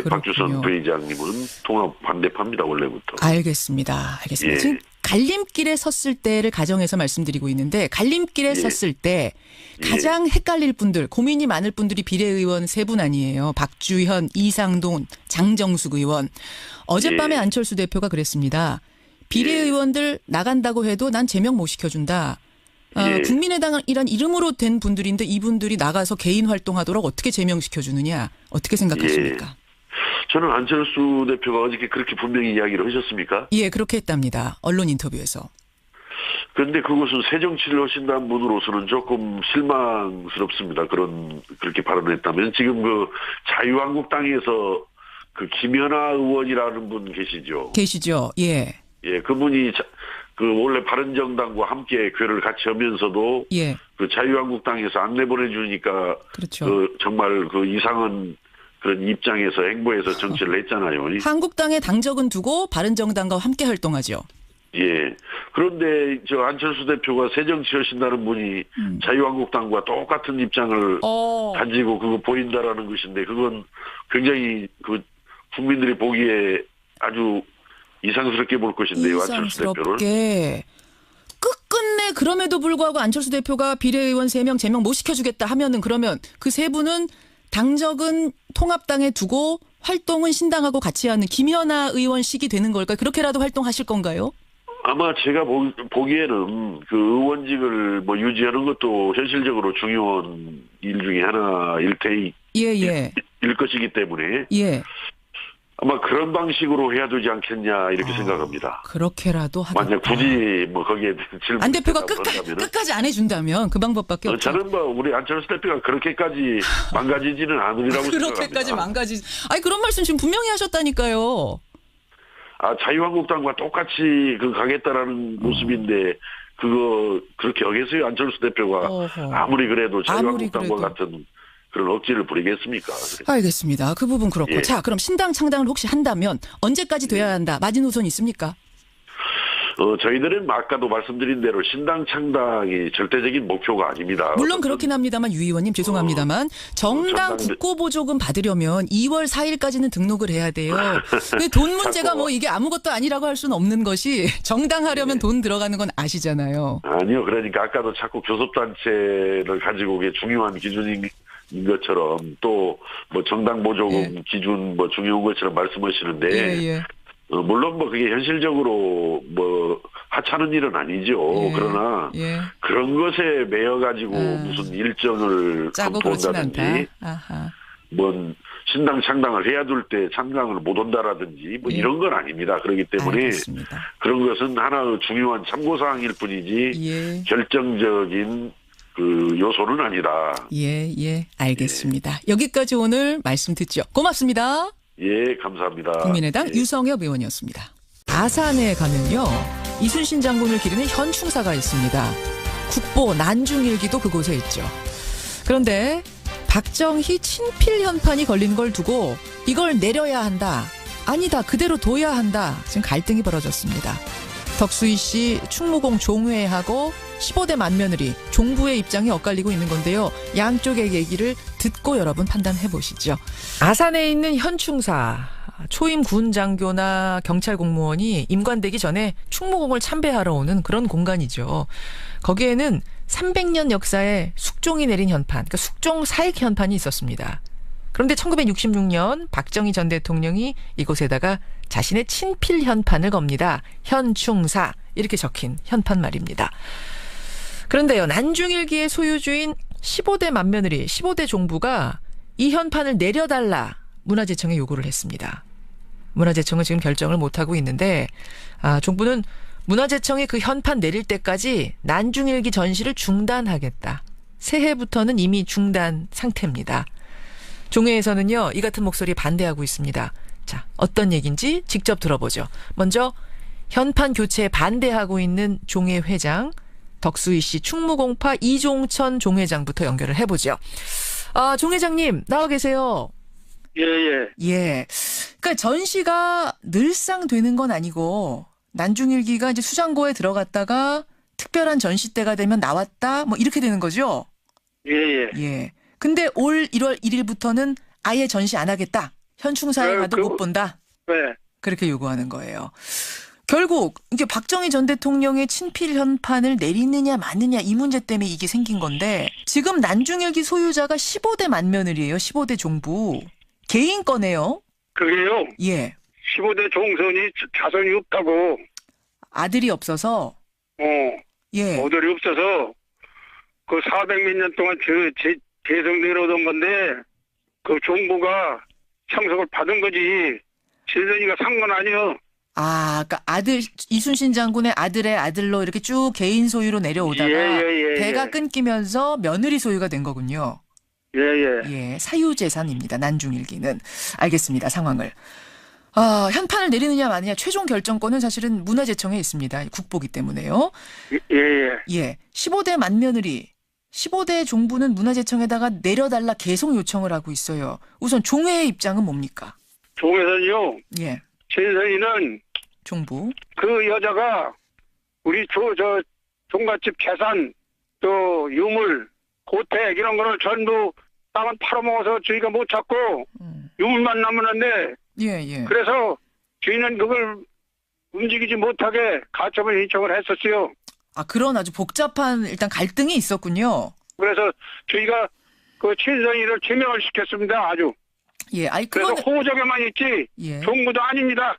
박주선 부회장님은 통합 반대파입니다, 원래부터. 알겠습니다. 지금 갈림길에 섰을 때를 가정해서 말씀드리고 있는데, 갈림길에 섰을 때 가장 헷갈릴 분들, 고민이 많을 분들이 비례의원 세 분 아니에요. 박주현, 이상돈, 장정숙 의원. 어젯밤에 안철수 대표가 그랬습니다. 비례의원들 나간다고 해도 난 제명 못 시켜준다. 국민의당이란 이름으로 된 분들인데 이분들이 나가서 개인 활동하도록 어떻게 제명시켜주느냐. 어떻게 생각하십니까? 저는 안철수 대표가 어저께 그렇게 분명히 이야기를 하셨습니까? 그렇게 했답니다. 언론 인터뷰에서. 그런데 그것은 새정치를 하신다는 분으로서는 조금 실망스럽습니다. 그렇게 발언했다면. 지금 그 자유한국당에서 그 김연아 의원이라는 분 계시죠? 계시죠. 그분이 원래 바른정당과 함께 교회를 같이 하면서도 그 자유한국당에서 안 내보내주니까 정말 그 이상한 그런 입장에서 행보해서 정치를 했잖아요. 한국당의 당적은 두고 바른정당과 함께 활동하죠. 그런데 안철수 대표가 새정치 하신다는 분이 자유한국당과 똑같은 입장을 가지고 그거 보인다라는 것인데, 그건 굉장히 그 국민들이 보기에 아주 이상스럽게 볼 것인데요. 안철수 대표를. 끝끝내 그럼에도 불구하고 안철수 대표가 비례의원 3명 제명 못 시켜주겠다 하면은, 그러면 그 세 분은 당적은 통합당에 두고 활동은 신당하고 같이 하는 김연아 의원식이 되는 걸까요? 그렇게라도 활동하실 건가요? 아마 제가 보기에는 그 의원직을 뭐 유지하는 것도 현실적으로 중요한 일 중에 하나일 일 것이기 때문에 아마 그런 방식으로 해야 되지 않겠냐 이렇게 생각합니다. 그렇게라도 하겠다. 만약 굳이 뭐 거기에 질문 안 대표가 끝까지 안 해준다면 그 방법밖에 없죠. 저는 뭐 우리 안철수 대표가 그렇게까지 망가지지는 않으리라고 생각합니다. 그렇게까지 아니 그런 말씀 지금 분명히 하셨다니까요. 자유한국당과 똑같이 가겠다라는 모습인데 그거 그렇게 여기서요 안철수 대표가 아무리 그래도 자유한국당과 같은 그런 억지를 부리겠습니까? 알겠습니다. 그 부분 그렇고. 자, 그럼 신당 창당을 혹시 한다면 언제까지 돼야 한다? 마지노선 있습니까? 저희들은 아까도 말씀드린 대로 신당 창당이 절대적인 목표가 아닙니다. 물론 그렇긴 합니다만 유 의원님 죄송합니다만 정당 국고보조금 받으려면 2월 4일까지는 등록을 해야 돼요. 근데 돈 문제가 뭐 이게 아무것도 아니라고 할 수는 없는 것이 정당 하려면 돈 들어가는 건 아시잖아요. 아니요. 그러니까 아까도 자꾸 교섭단체를 가지고 그게 중요한 기준인 것처럼 또 뭐 정당 보조금 기준 뭐 중요한 것처럼 말씀하시는데 물론 뭐 그게 현실적으로 뭐 하찮은 일은 아니죠. 그러나 그런 것에 매여 가지고 무슨 일정을 본다든지 뭐 신당 창당을 해야 될 때 창당을 못 온다라든지 뭐 이런 건 아닙니다. 그렇기 때문에 알겠습니다. 그런 것은 하나의 중요한 참고사항일 뿐이지 결정적인 그 요소는 아니다. 알겠습니다. 여기까지 오늘 말씀 듣죠. 고맙습니다. 감사합니다. 국민의당 유성엽 의원이었습니다. 아산에 가면요. 이순신 장군을 기리는 현충사가 있습니다. 국보 난중일기도 그곳에 있죠. 그런데 박정희 친필 현판이 걸린 걸 두고 이걸 내려야 한다. 아니다. 그대로 둬야 한다. 지금 갈등이 벌어졌습니다. 덕수희 씨 충무공 종회하고 15대 만며느리 종부의 입장이 엇갈리고 있는 건데요. 양쪽의 얘기를 듣고 여러분 판단해 보시죠. 아산에 있는 현충사 초임 군 장교나 경찰 공무원이 임관되기 전에 충무공을 참배하러 오는 그런 공간이죠. 거기에는 300년 역사의 숙종이 내린 현판, 그러니까 숙종 사익 현판이 있었습니다. 그런데 1966년 박정희 전 대통령이 이곳에다가 자신의 친필 현판을 겁니다. 현충사 이렇게 적힌 현판 말입니다. 그런데요. 난중일기의 소유주인 15대 맏며느리, 15대 종부가 이 현판을 내려달라 문화재청에 요구를 했습니다. 문화재청은 지금 결정을 못하고 있는데 종부는 문화재청이 그 현판 내릴 때까지 난중일기 전시를 중단하겠다. 새해부터는 이미 중단 상태입니다. 종회에서는요, 이 같은 목소리에 반대하고 있습니다. 자, 어떤 얘기인지 직접 들어보죠. 먼저 현판 교체에 반대하고 있는 종회 회장 덕수희 씨 충무공파 이종천 종회장부터 연결을 해보죠. 종 회장님 나와 계세요. 예. 그러니까 전시가 늘상 되는 건 아니고 난중일기가 이제 수장고에 들어갔다가 특별한 전시 때가 되면 나왔다 뭐 이렇게 되는 거죠? 예. 근데 올 1월 1일부터는 아예 전시 안 하겠다. 현충사에 가도 못 본다. 네. 그렇게 요구하는 거예요. 결국 이게 박정희 전 대통령의 친필 현판을 내리느냐 마느냐 이 문제 때문에 이게 생긴 건데 지금 난중일기 소유자가 15대 맏며느리예요. 15대 종부. 개인 거네요. 그게요. 예. 15대 종선이 자손이 없다고. 아들이 없어서. 예. 아들이 없어서 그 400몇 년 동안 계속 내려오던 건데 그 종부가 상속을 받은 거지. 친선이가 산 건 아니요. 그러니까 아들 이순신 장군의 아들의 아들로 이렇게 쭉 개인 소유로 내려오다가 대가 끊기면서 며느리 소유가 된 거군요. 예, 사유재산입니다. 난중일기는. 알겠습니다. 상황을. 현판을 내리느냐 마느냐 최종 결정권은 사실은 문화재청에 있습니다. 국보기 때문에요. 예. 15대 맏며느리, 15대 종부는 문화재청에다가 내려달라 계속 요청을 하고 있어요. 우선 종회의 입장은 뭡니까? 종회선이요? 예. 친선이는 종부. 그 여자가 우리 저 종갓집 재산 또 유물 고택 이런 거를 전부 땅은 팔아먹어서 저희가 못 찾고 유물만 남았는데 예. 그래서 저희는 그걸 움직이지 못하게 가처분 신청을 했었어요. 그런 아주 복잡한 일단 갈등이 있었군요. 그래서 저희가 그 친선이를 제명을 시켰습니다. 아주. 예, 그래서 호적에만 있지 종부도 아닙니다.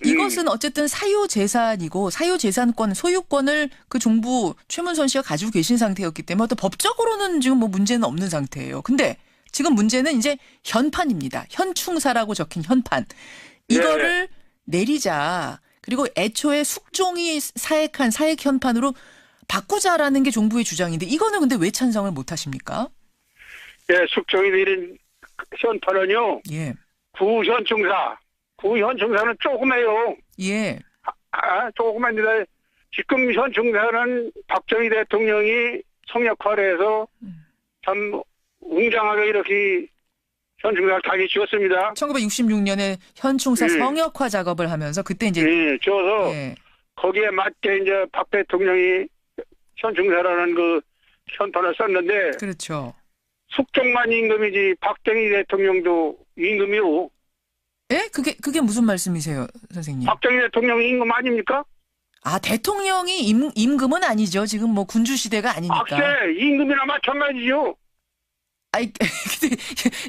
이것은 어쨌든 사유재산이고 사유재산권, 소유권을 그 종부 최문선 씨가 가지고 계신 상태였기 때문에 어떤 법적으로는 지금 뭐 문제는 없는 상태예요. 근데 지금 문제는 이제 현판입니다. 현충사라고 적힌 현판. 이거를 내리자. 그리고 애초에 숙종이 사액한 사액 현판으로 바꾸자라는 게 종부의 주장인데 이거는 근데 왜 찬성을 못 하십니까? 예, 숙종이 내린 현판은요. 예. 구현충사는 조그매요. 예. 조그만데 지금 현충사는 박정희 대통령이 성역화를 해서 참 웅장하게 이렇게 현충사를 다시 지었습니다. 1966년에 현충사 성역화 작업을 하면서 그때 이제 지어서 거기에 맞게 이제 박 대통령이 현충사라는 그 현판을 썼는데 그렇죠. 숙종만 임금이지 박정희 대통령도 임금이요. 예? 그게 무슨 말씀이세요, 선생님? 박정희 대통령이 임금 아닙니까? 대통령이 임금은 아니죠. 지금 뭐 군주 시대가 아니니까. 임금이나 마찬가지죠. 근데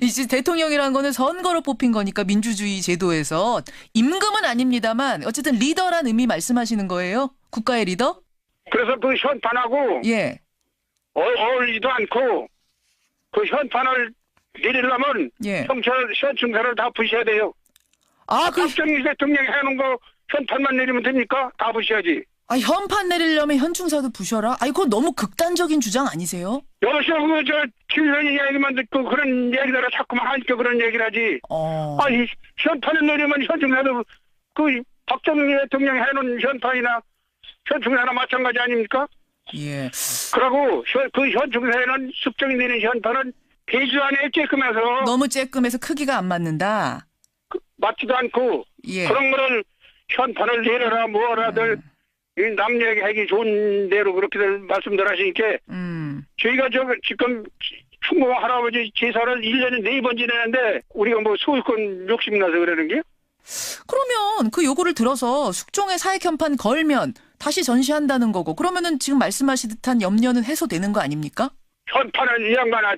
이제 대통령이라는 거는 선거로 뽑힌 거니까 민주주의 제도에서 임금은 아닙니다만 어쨌든 리더란 의미 말씀하시는 거예요? 국가의 리더? 그래서 그 현판하고 어울리지도 않고 그 현판을 내리려면 현충사를 다 부셔야 돼요. 박정희 대통령이 해놓은 거 현판만 내리면 됩니까? 다 부셔야지. 현판 내리려면 현충사도 부셔라? 그건 너무 극단적인 주장 아니세요? 여기서 김선희 얘기만 듣고 그런 얘기들을 자꾸만 하니까 그런 얘기를 하지. 현판을 내리면 현충사도 그 박정희 대통령이 해놓은 현판이나 현충사나 마찬가지 아닙니까? 예. 그리고 그 현충사에는 숙종이 내린 현판은 페이지 안에 쬐끔해서 너무 쬐끔해서 크기가 안 맞는다. 맞지도 않고 그런 거를 현판을 내려라 뭐라들 남 얘기하기 좋은 대로 그렇게들 말씀들 하시니까 저희가 지금 충무 할아버지 제사를 1년에 4번 지내는데 우리가 뭐 소유권 욕심나서 그러는 게? 그러면 그 요구를 들어서 숙종의 사액 현판 걸면 다시 전시한다는 거고 그러면은 지금 말씀하시듯한 염려는 해소되는 거 아닙니까? 현판은 이 양반아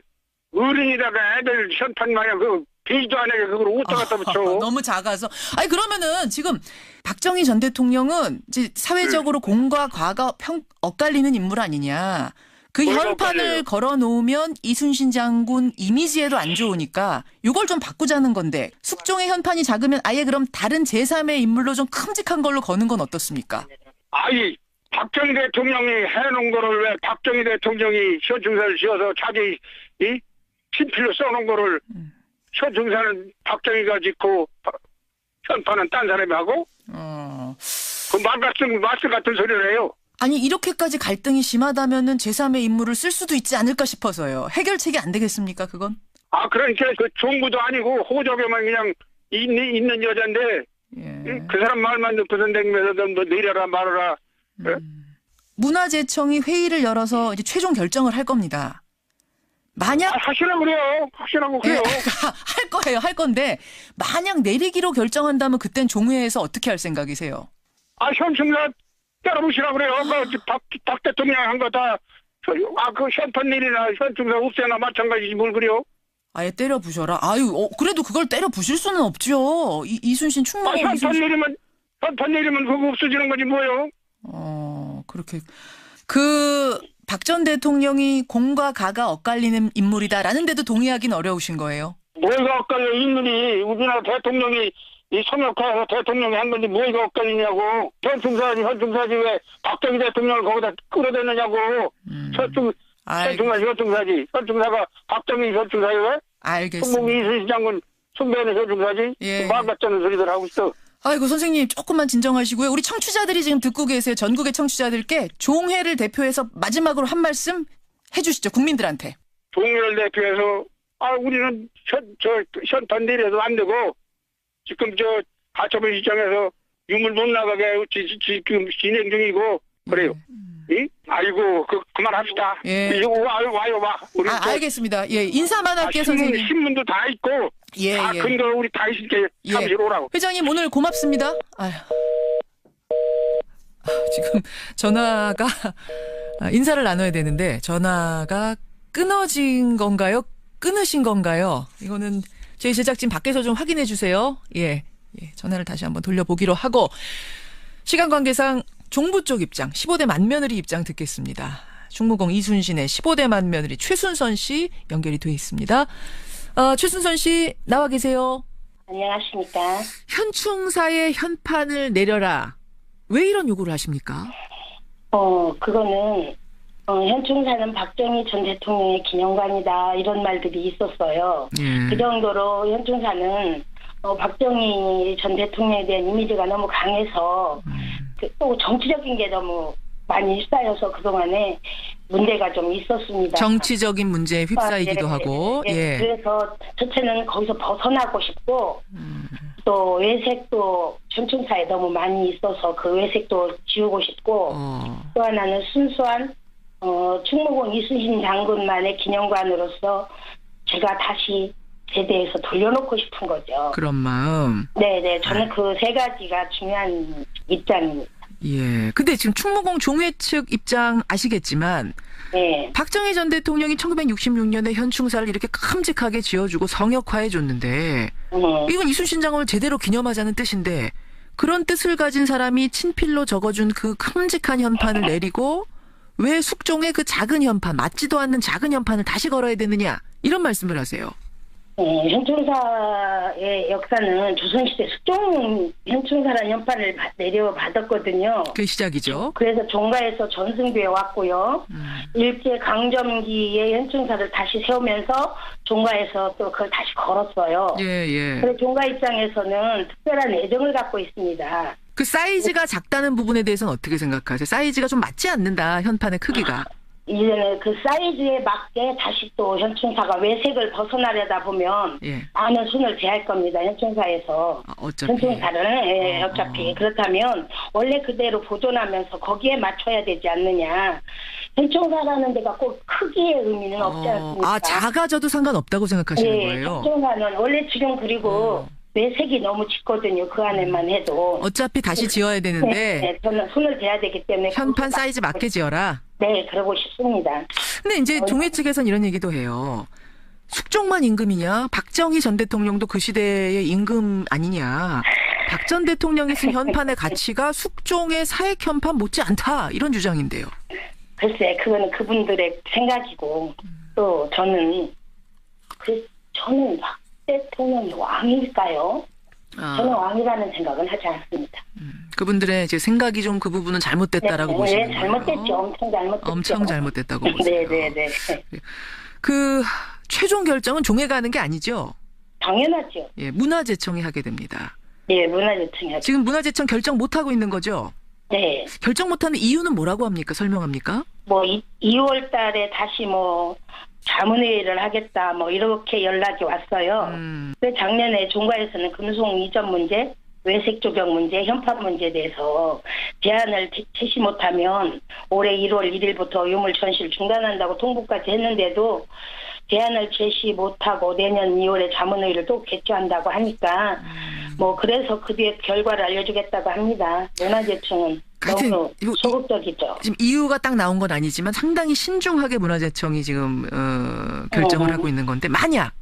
어른이다가 애들 현판 마냥 그 페이지도 안에 그걸 옷다 갖다 붙여. 너무 작아서. 그러면은 지금 박정희 전 대통령은 이제 사회적으로 공과 과가 엇갈리는 인물 아니냐. 그 뭐가 현판을 엇갈려요? 걸어놓으면 이순신 장군 이미지에도 안 좋으니까 이걸 좀 바꾸자는 건데 숙종의 현판이 작으면 아예 그럼 다른 제3의 인물로 좀 큼직한 걸로 거는 건 어떻습니까? 아니 박정희 대통령이 해놓은 거를 왜 박정희 대통령이 현충사를 지어서 자기 이 친필로 써놓은 거를 현충사는 박정희가 짓고 현판은 딴 사람이 하고 그 말씀 같은 소리를 해요. 아니 이렇게까지 갈등이 심하다면은 제3의 인물을 쓸 수도 있지 않을까 싶어서요. 해결책이 안 되겠습니까 그건? 아 그러니까 그 종부도 아니고 호적에만 그냥 있는 여잔데 예. 그 사람 말만 듣고선 댕면서 뭐 내려라 말아라. 예? 문화재청이 회의를 열어서 이제 최종 결정을 할 겁니다. 만약 하시라고 그래요. 하시라고 예, 그래요. 할 거예요. 할 건데 만약 내리기로 결정한다면 그땐 종회에서 어떻게 할 생각이세요? 아 현충사 때려보시라고 그래요. 박 대통령 한 거 다 그 현판 일이나 현충사 없애나 마찬가지지 뭘 그래요. 아예 때려 부셔라. 아유, 그래도 그걸 때려 부실 수는 없죠. 이순신 충무공 현판 내리면 그거 없어지는 거지 뭐요. 그렇게 박 전 대통령이 공과 가가 엇갈리는 인물이다라는 데도 동의하기는 어려우신 거예요. 뭐가 엇갈려 인물이 우리나라 대통령이 이 성역화해서 대통령이 한 건데 뭐가 엇갈리냐고. 현충사지 왜 박정희 대통령을 거기다 끌어대느냐고. 현충사지. 현충사가 박정희 현충사에 왜? 알겠습니다. 충무공 이순신 장군 숭배하는 현충사지. 예. 말 같다는 소리들 하고 있어. 아이고 선생님 조금만 진정하시고요. 우리 청취자들이 지금 듣고 계세요. 전국의 청취자들께 종회를 대표해서 마지막으로 한 말씀 해주시죠. 국민들한테. 종회를 대표해서 우리는 현판 내려도 안 되고 지금 가처분 시장에서 유물 못 나가게 지금 진행 중이고 그래요. 아이고 그만합시다. 예. 이거 와요 와. 우리 알겠습니다. 예 인사만 할게요 선생님. 신문도 다 있고 다 근거 우리 다 있을게 잠시 오라고. 회장님 오늘 고맙습니다. 지금 전화가 인사를 나눠야 되는데 전화가 끊어진 건가요? 끊으신 건가요? 이거는 저희 제작진 밖에서 좀 확인해 주세요. 예, 전화를 다시 한번 돌려보기로 하고 시간 관계상 종부 쪽 입장 15대 만며느리 입장 듣겠습니다. 충무공 이순신의 15대 만며느리 최순선 씨 연결이 돼 있습니다. 최순선 씨 나와 계세요. 안녕하십니까. 현충사의 현판을 내려라. 왜 이런 요구를 하십니까? 그거는 현충사는 박정희 전 대통령의 기념관이다 이런 말들이 있었어요. 그 정도로 현충사는 박정희 전 대통령에 대한 이미지가 너무 강해서 또 정치적인 게 너무 많이 휩싸여서 그동안에 문제가 좀 있었습니다. 정치적인 문제에 휩싸이기도 하고. 예. 그래서 첫째는 거기서 벗어나고 싶고 또 외색도 현충사에 너무 많이 있어서 그 외색도 지우고 싶고 또 하나는 순수한 충무공 이순신 장군만의 기념관으로서 제가 다시 제대해서 돌려놓고 싶은 거죠. 그런 마음. 네네. 저는 그 세 가지가 중요한 입장입니다. 예. 근데 지금 충무공 종회 측 입장 아시겠지만 네. 박정희 전 대통령이 1966년에 현충사를 이렇게 큼직하게 지어주고 성역화해 줬는데 이건 이순신 장군을 제대로 기념하자는 뜻인데 그런 뜻을 가진 사람이 친필로 적어준 그 큼직한 현판을 내리고 왜 숙종의 그 작은 현판, 맞지도 않는 작은 현판을 다시 걸어야 되느냐 이런 말씀을 하세요. 현충사의 역사는 조선시대 숙종 현충사라는 현판을 내려받았거든요. 그게 시작이죠. 그래서 종가에서 전승비에 왔고요. 일제 강점기에 현충사를 다시 세우면서 종가에서 또 그걸 다시 걸었어요. 예. 그래서 종가 입장에서는 특별한 애정을 갖고 있습니다. 그 사이즈가 작다는 부분에 대해서는 어떻게 생각하세요? 사이즈가 좀 맞지 않는다, 현판의 크기가. 이제는 그 사이즈에 맞게 다시 또 현충사가 외색을 벗어나려다 보면 많은 손을 대할 겁니다. 현충사에서. 어차피. 현충사를 어차피. 그렇다면 원래 그대로 보존하면서 거기에 맞춰야 되지 않느냐. 현충사라는 데가 꼭 크기의 의미는 없지 않습니까? 작아져도 상관없다고 생각하시는 거예요? 현충사는 원래 지금 그리고 외색이 너무 짙거든요. 그 안에만 해도. 어차피 다시 지어야 되는데. 저는 손을 대야 되기 때문에. 현판 사이즈 맞게 지어라? 네, 그러고 싶습니다. 근데 이제 종회 측에서는 이런 얘기도 해요. 숙종만 임금이냐? 박정희 전 대통령도 그 시대의 임금 아니냐? 박 전 대통령이 쓴 현판의 가치가 숙종의 사액 현판 못지 않다. 이런 주장인데요. 글쎄, 그거는 그분들의 생각이고, 또 저는 박 대통령이 왕일까요? 저는 왕이라는 생각은 하지 않습니다. 그분들의 이제 생각이 좀 그 부분은 잘못됐다라고 보시는 거예요? 잘못됐죠. 엄청 잘못됐죠. 엄청 잘못됐다고 보세요. 네네네. 그 최종 결정은 종회가 하는 게 아니죠? 당연하죠. 예, 문화재청이 하게 됩니다. 예, 문화재청이 하죠. 지금 문화재청 결정 못하고 있는 거죠? 네. 결정 못하는 이유는 뭐라고 합니까? 설명합니까? 2월 달에 다시 자문회의를 하겠다, 이렇게 연락이 왔어요. 근데 작년에 종가에서는 금속 이전 문제, 외색 조경 문제, 현판 문제에 대해서 제안을 제시 못하면 올해 1월 1일부터 유물 전시를 중단한다고 통보까지 했는데도 제안을 제시 못하고 내년 2월에 자문회의를 또 개최한다고 하니까 그래서 그 뒤에 결과를 알려주겠다고 합니다. 문화재청은 너무 소극적이죠. 지금 이유가 딱 나온 건 아니지만 상당히 신중하게 문화재청이 지금 결정을 하고 있는 건데 만약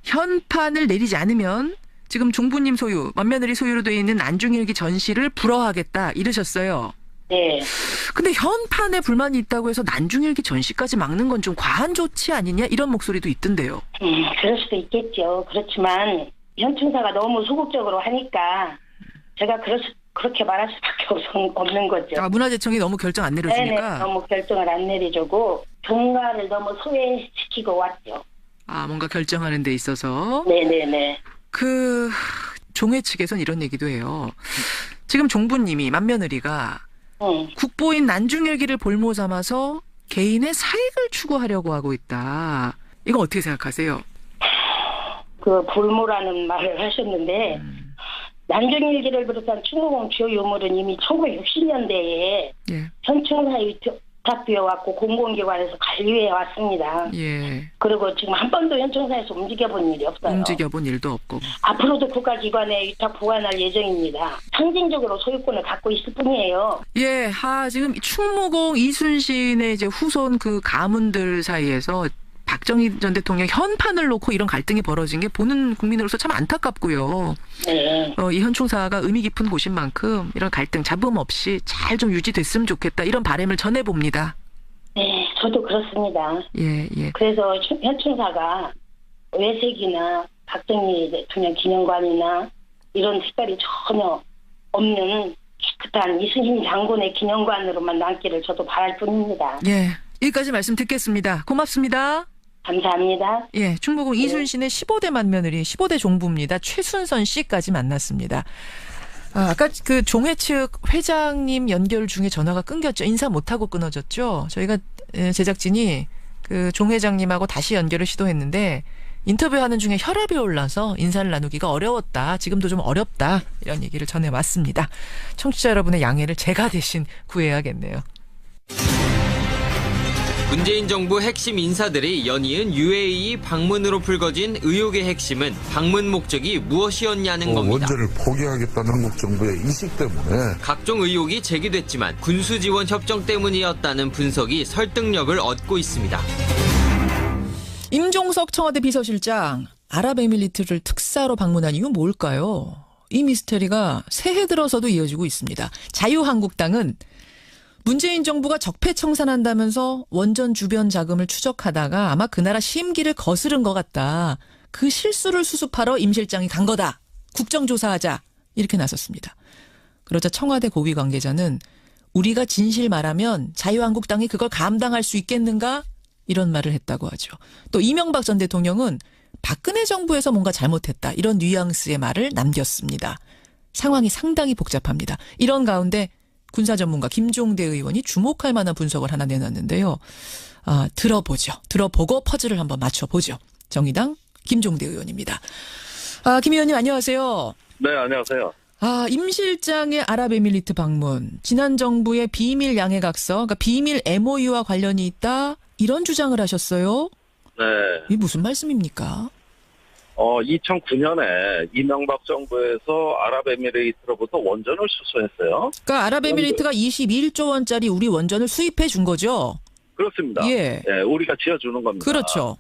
현판을 내리지 않으면 지금 종부님 소유, 만며느리 소유로 되어 있는 안중일기 전시를 불허하겠다 이러셨어요. 네. 근데 현판에 불만이 있다고 해서 안중일기 전시까지 막는 건 좀 과한 조치 아니냐 이런 목소리도 있던데요. 그럴 수도 있겠죠. 그렇지만 현충사가 너무 소극적으로 하니까 제가 그렇게 말할 수밖에 없는 거죠. 문화재청이 너무 결정 안 내려주니까? 네네, 너무 결정을 안 내려주고 종가를 너무 소외시키고 왔죠. 뭔가 결정하는 데 있어서? 네네네. 그 종회 측에서는 이런 얘기도 해요. 지금 종부님이 만며느리가 국보인 안중일기를 볼모 삼아서 개인의 사익을 추구하려고 하고 있다. 이거 어떻게 생각하세요? 그 볼모라는 말을 하셨는데 안중일기를 비롯한 충무공 주요 유물은 이미 1960년대에 현충사에 위탁되어 왔고 공공기관에서 관리해 왔습니다. 그리고 지금 한 번도 현충사에서 움직여본 일이 없어요. 움직여본 일도 없고. 앞으로도 국가기관에 위탁 보관할 예정입니다. 상징적으로 소유권을 갖고 있을 뿐이에요. 지금 충무공 이순신의 이제 후손 그 가문들 사이에서 박정희 전 대통령 현판을 놓고 이런 갈등이 벌어진 게 보는 국민으로서 참 안타깝고요. 이 현충사가 의미 깊은 곳인 만큼 이런 갈등 잡음 없이 잘 좀 유지됐으면 좋겠다 이런 바람을 전해봅니다. 네, 저도 그렇습니다. 그래서 현충사가 외색이나 박정희 대통령 기념관이나 이런 색깔이 전혀 없는 깨끗한 이순신 장군의 기념관으로만 남기를 저도 바랄 뿐입니다. 여기까지 말씀 듣겠습니다. 고맙습니다. 감사합니다. 충무공 이순신의 15대 만며느리 15대 종부입니다. 최순선 씨까지 만났습니다. 아까 그 종회 측 회장님 연결 중에 전화가 끊겼죠. 인사 못하고 끊어졌죠. 저희가 제작진이 그 종 회장님하고 다시 연결을 시도했는데 인터뷰하는 중에 혈압이 올라서 인사를 나누기가 어려웠다. 지금도 좀 어렵다. 이런 얘기를 전해왔습니다. 청취자 여러분의 양해를 제가 대신 구해야겠네요. 문재인 정부 핵심 인사들이 연이은 UAE 방문으로 불거진 의혹의 핵심은 방문 목적이 무엇이었냐는 겁니다. 원전을 포기하겠다는 한국 정부의 이식 때문에 각종 의혹이 제기됐지만 군수지원 협정 때문이었다는 분석이 설득력을 얻고 있습니다. 임종석 청와대 비서실장 아랍에미리트를 특사로 방문한 이유 뭘까요? 이 미스터리가 새해 들어서도 이어지고 있습니다. 자유한국당은 문재인 정부가 적폐청산한다면서 원전 주변 자금을 추적하다가 아마 그 나라 심기를 거스른 것 같다. 그 실수를 수습하러 임 실장이 간 거다. 국정조사하자. 이렇게 나섰습니다. 그러자 청와대 고위 관계자는 우리가 진실 말하면 자유한국당이 그걸 감당할 수 있겠는가? 이런 말을 했다고 하죠. 또 이명박 전 대통령은 박근혜 정부에서 뭔가 잘못했다. 이런 뉘앙스의 말을 남겼습니다. 상황이 상당히 복잡합니다. 이런 가운데 군사 전문가 김종대 의원이 주목할 만한 분석을 하나 내놨는데요. 들어보죠. 들어보고 퍼즐을 한번 맞춰보죠. 정의당 김종대 의원입니다. 김 의원님 안녕하세요. 네, 안녕하세요. 임 실장의 아랍에미리트 방문, 지난 정부의 비밀 양해각서, 그러니까 비밀 MOU와 관련이 있다 이런 주장을 하셨어요. 네. 이게 무슨 말씀입니까? 2009년에 이명박 정부에서 아랍에미리트로부터 원전을 수수했어요. 그러니까 아랍에미리트가 21조 원짜리 우리 원전을 수입해 준 거죠? 그렇습니다. 우리가 지어주는 겁니다. 그렇죠.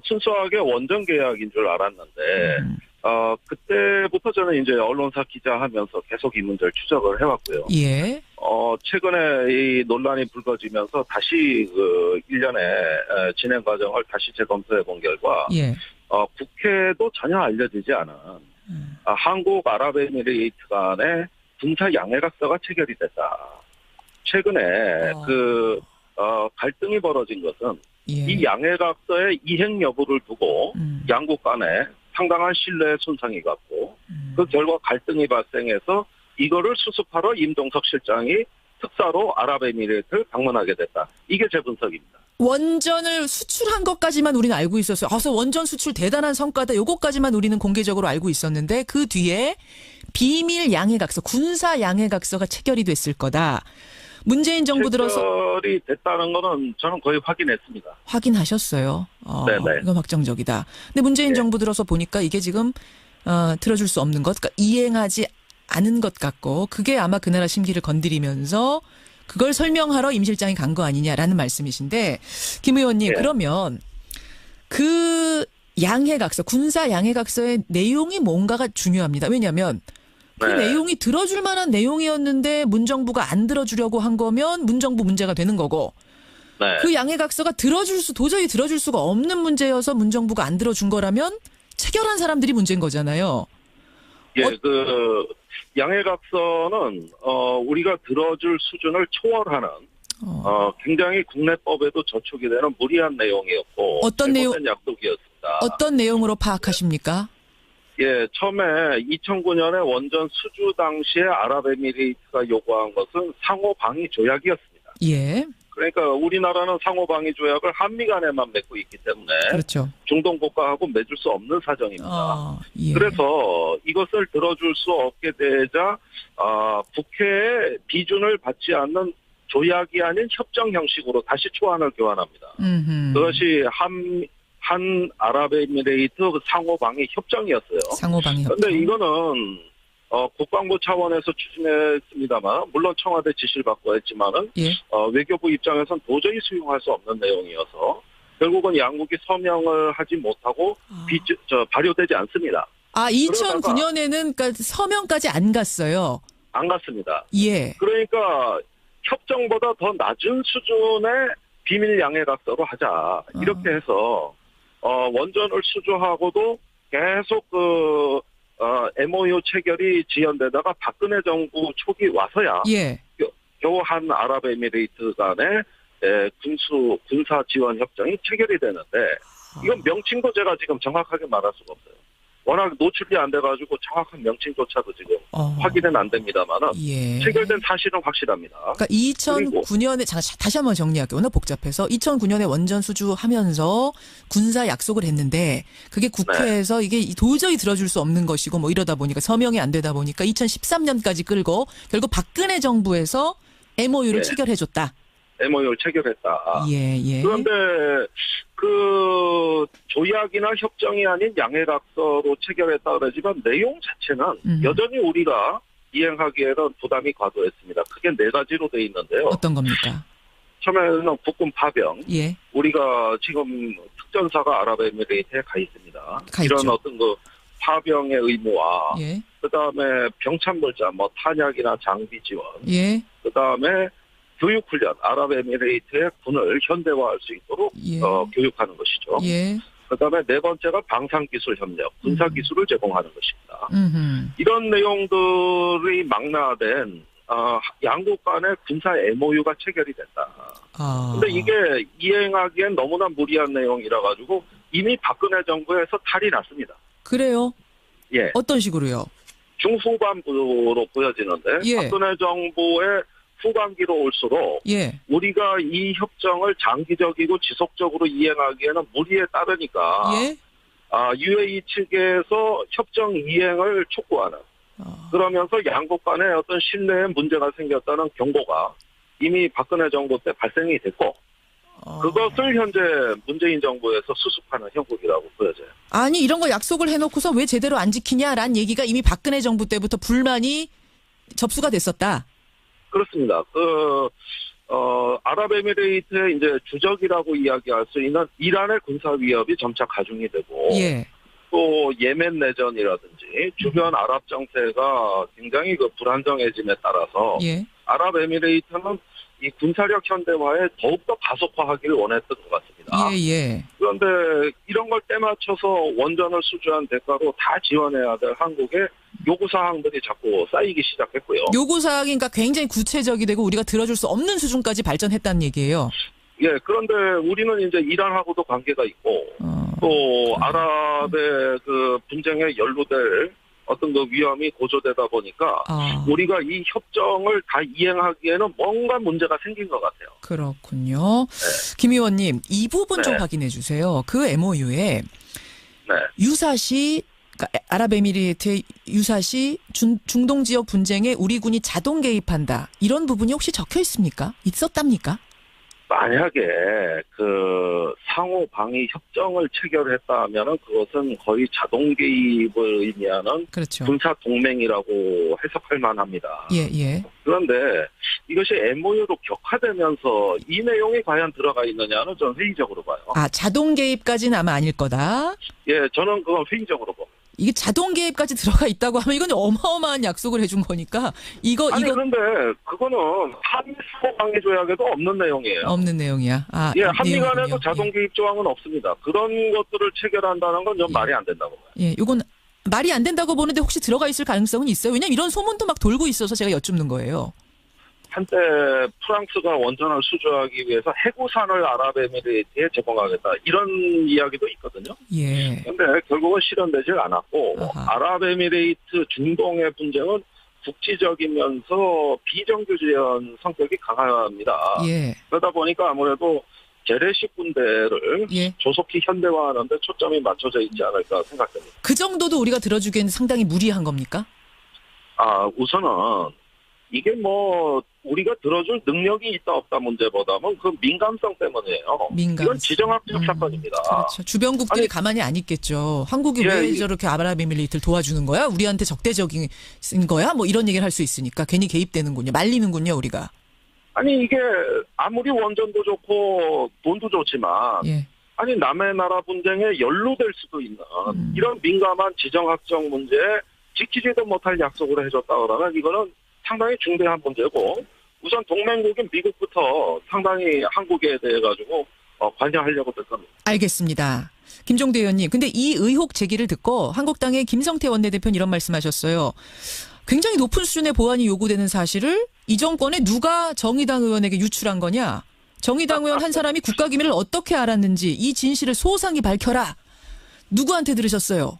순수하게 원전 계약인 줄 알았는데 그때부터 저는 이제 언론사 기자하면서 계속 이 문제를 추적을 해왔고요. 예. 최근에 이 논란이 불거지면서 다시 1년의 진행 과정을 다시 재검토해 본 결과, 예. 국회도 전혀 알려지지 않은, 한국 아랍에미레이트 간의 군사 양해각서가 체결이 됐다. 최근에 갈등이 벌어진 것은, 예. 이 양해각서의 이행 여부를 두고 양국 간에 상당한 신뢰 손상이 갔고 그 결과 갈등이 발생해서 이거를 수습하러 임종석 실장이 특사로 아랍에미레이트를 방문하게 됐다. 이게 제 분석입니다. 원전을 수출한 것까지만 우리는 알고 있었어요. 그래서 원전 수출 대단한 성과다. 요것까지만 우리는 공개적으로 알고 있었는데 그 뒤에 비밀 양해각서, 군사 양해각서가 체결이 됐을 거다. 문재인 정부 들어서 체결이 됐다는 거는 저는 거의 확인했습니다. 확인하셨어요. 네네. 이건 확정적이다. 근데 문재인 정부 들어서 보니까 이게 지금 들어줄 수 없는 것, 그러니까 이행하지 않은 것 같고 그게 아마 그 나라 심기를 건드리면서 그걸 설명하러 임 실장이 간 거 아니냐라는 말씀이신데 김 의원님 그러면 그 양해각서, 군사 양해각서의 내용이 뭔가가 중요합니다. 왜냐하면 그 내용이 들어줄 만한 내용이었는데 문정부가 안 들어주려고 한 거면 문정부 문제가 되는 거고 그 양해각서가 도저히 들어줄 수가 없는 문제여서 문정부가 안 들어준 거라면 체결한 사람들이 문제인 거잖아요. 예, 양해각서는 우리가 들어줄 수준을 초월하는 굉장히 국내법에도 저촉이 되는 무리한 내용이었고 어떤 내용 약속이었습니다. 어떤 내용으로 파악하십니까? 예, 처음에 2009년에 원전 수주 당시에 아랍에미레이트가 요구한 것은 상호방위 조약이었습니다. 예. 그러니까 우리나라는 상호방위 조약을 한미 간에만 맺고 있기 때문에 그렇죠. 중동 국가하고 맺을 수 없는 사정입니다. 예. 그래서 이것을 들어줄 수 없게 되자 국회의 비준을 받지 않는 조약이 아닌 협정 형식으로 다시 초안을 교환합니다. 그것이 한 아랍에미레이트 상호방위 협정이었어요. 상호방위 협정. 그런데 이거는 국방부 차원에서 추진했습니다만 물론 청와대 지시를 받고 했지만은 외교부 입장에서는 도저히 수용할 수 없는 내용이어서 결국은 양국이 서명을 하지 못하고 발효되지 않습니다. 2009년에는 그러니까 서명까지 안 갔어요. 안 갔습니다. 예. 그러니까 협정보다 더 낮은 수준의 비밀 양해각서로 하자 이렇게 해서 원전을 수주하고도 계속 MOU 체결이 지연되다가 박근혜 정부 초기 와서야 겨우 한 아랍에미레이트 간의 군사 지원 협정이 체결이 되는데 이건 명칭도 제가 지금 정확하게 말할 수가 없어요. 워낙 노출이 안 돼가지고 정확한 명칭조차도 지금 확인은 안 됩니다만은 체결된 사실은 확실합니다. 그러니까 2009년에 다시 한번 정리할게요. 워낙 복잡해서 2009년에 원전 수주하면서 군사 약속을 했는데 그게 국회에서 이게 도저히 들어줄 수 없는 것이고 뭐 이러다 보니까 서명이 안 되다 보니까 2013년까지 끌고 결국 박근혜 정부에서 MOU를 체결해줬다. MOU를 체결했다. 예. 그런데 그 조약이나 협정이 아닌 양해각서로 체결했다 그러지만 내용 자체는 여전히 우리가 이행하기에는 부담이 과도했습니다. 크게 4가지로 돼 있는데요. 어떤 겁니까? 처음에는 국군 파병. 우리가 지금 특전사가 아랍에미레이트에 가 있습니다. 이런 어떤 그 파병의 의무와 그다음에 병참물자, 뭐 탄약이나 장비 지원. 그다음에 교육훈련, 아랍에미레이트의 군을 현대화할 수 있도록 교육하는 것이죠. 그다음에 4번째가 방산기술 협력, 군사기술을 제공하는 것입니다. 이런 내용들이 망라된 양국 간의 군사 MOU가 체결이 됐다. 근데 이게 이행하기엔 너무나 무리한 내용이라 가지고 이미 박근혜 정부에서 탈이 났습니다. 그래요? 예. 어떤 식으로요? 중후반부로 보여지는데 박근혜 정부의 후반기로 올수록 우리가 이 협정을 장기적이고 지속적으로 이행하기에는 무리에 따르니까 UAE 측에서 협정 이행을 촉구하는 그러면서 양국 간에 어떤 신뢰에 문제가 생겼다는 경고가 이미 박근혜 정부 때 발생이 됐고 그것을 현재 문재인 정부에서 수습하는 형국이라고 보여져요. 아니 이런 거 약속을 해놓고서 왜 제대로 안 지키냐라는 얘기가 이미 박근혜 정부 때부터 불만이 접수가 됐었다. 그렇습니다. 아랍에미레이트의 이제 주적이라고 이야기할 수 있는 이란의 군사 위협이 점차 가중이 되고, 또 예멘 내전이라든지 주변 아랍 정세가 굉장히 그 불안정해짐에 따라서 예. 아랍에미레이트는 이 군사력 현대화에 더욱더 가속화하기를 원했던 것 같습니다. 예. 그런데 이런 걸 때맞춰서 원전을 수주한 대가로 다 지원해야 될 한국의 요구사항들이 자꾸 쌓이기 시작했고요. 요구사항이 그러니까 굉장히 구체적이 되고 우리가 들어줄 수 없는 수준까지 발전했다는 얘기예요. 예, 그런데 우리는 이제 이란하고도 관계가 있고 또 아랍의 그 분쟁에 연루될 어떤 그 위험이 고조되다 보니까 우리가 이 협정을 다 이행하기에는 뭔가 문제가 생긴 것 같아요. 그렇군요. 네. 김 의원님, 이 부분 좀 확인해 주세요. 그 MOU에 유사시 그러니까 아랍에미리트의 유사시 중동 지역 분쟁에 우리 군이 자동 개입한다. 이런 부분이 혹시 적혀 있습니까? 있었답니까? 만약에 그 상호 방위 협정을 체결했다면은 그것은 거의 자동 개입을 의미하는 그렇죠. 군사 동맹이라고 해석할 만합니다. 예. 그런데 이것이 MOU로 격화되면서 이 내용이 과연 들어가 있느냐는 저는 회의적으로 봐요. 자동 개입까지는 아마 아닐 거다. 예, 저는 그건 회의적으로 봅니다. 이게 자동 개입까지 들어가 있다고 하면 이건 어마어마한 약속을 해준 거니까 그런데 그거는 한미 상호 방위 조약에도 없는 내용이에요. 없는 내용이야. 예, 한미 간에도 자동 개입 조항은 없습니다. 그런 것들을 체결한다는 건 좀 말이 안 된다고 봐요. 예, 이건 말이 안 된다고 보는데 혹시 들어가 있을 가능성은 있어요? 왜냐면 이런 소문도 막 돌고 있어서 제가 여쭙는 거예요. 한때 프랑스가 원전을 수주하기 위해서 해구산을 아랍에미레이트에 제공하겠다 이런 이야기도 있거든요. 예. 그런데 결국은 실현되질 않았고 아랍에미레이트 중동의 분쟁은 국지적이면서 비정규적인 성격이 강합니다. 예. 그러다 보니까 아무래도 재래식 군대를 조속히 현대화하는데 초점이 맞춰져 있지 않을까 생각됩니다. 그 정도도 우리가 들어주기에는 상당히 무리한 겁니까? 우선은 이게 뭐 우리가 들어줄 능력이 있다 없다 문제보다는 그 민감성 때문이에요. 이건 지정학적 사건입니다. 그렇죠. 주변국들이 가만히 안 있겠죠. 한국이 왜 저렇게 아랍에미레이트를 도와주는 거야? 우리한테 적대적인 거야? 뭐 이런 얘기를 할 수 있으니까 괜히 개입되는군요. 말리는군요, 우리가. 아니 이게 아무리 원전도 좋고 돈도 좋지만 아니 남의 나라 분쟁에 연루될 수도 있는 이런 민감한 지정학적 문제에 지키지도 못할 약속을 해줬다 그러면 이거는 상당히 중대한 문제고 우선 동맹국인 미국부터 상당히 한국에 대해 가지고 관여하려고 될 겁니다. 알겠습니다. 김종대 의원님, 근데 이 의혹 제기를 듣고 한국당의 김성태 원내대표는 이런 말씀하셨어요. 굉장히 높은 수준의 보안이 요구되는 사실을 이 정권에 누가 정의당 의원에게 유출한 거냐? 정의당 의원 한 사람이 국가기밀을 어떻게 알았는지 이 진실을 소상히 밝혀라. 누구한테 들으셨어요?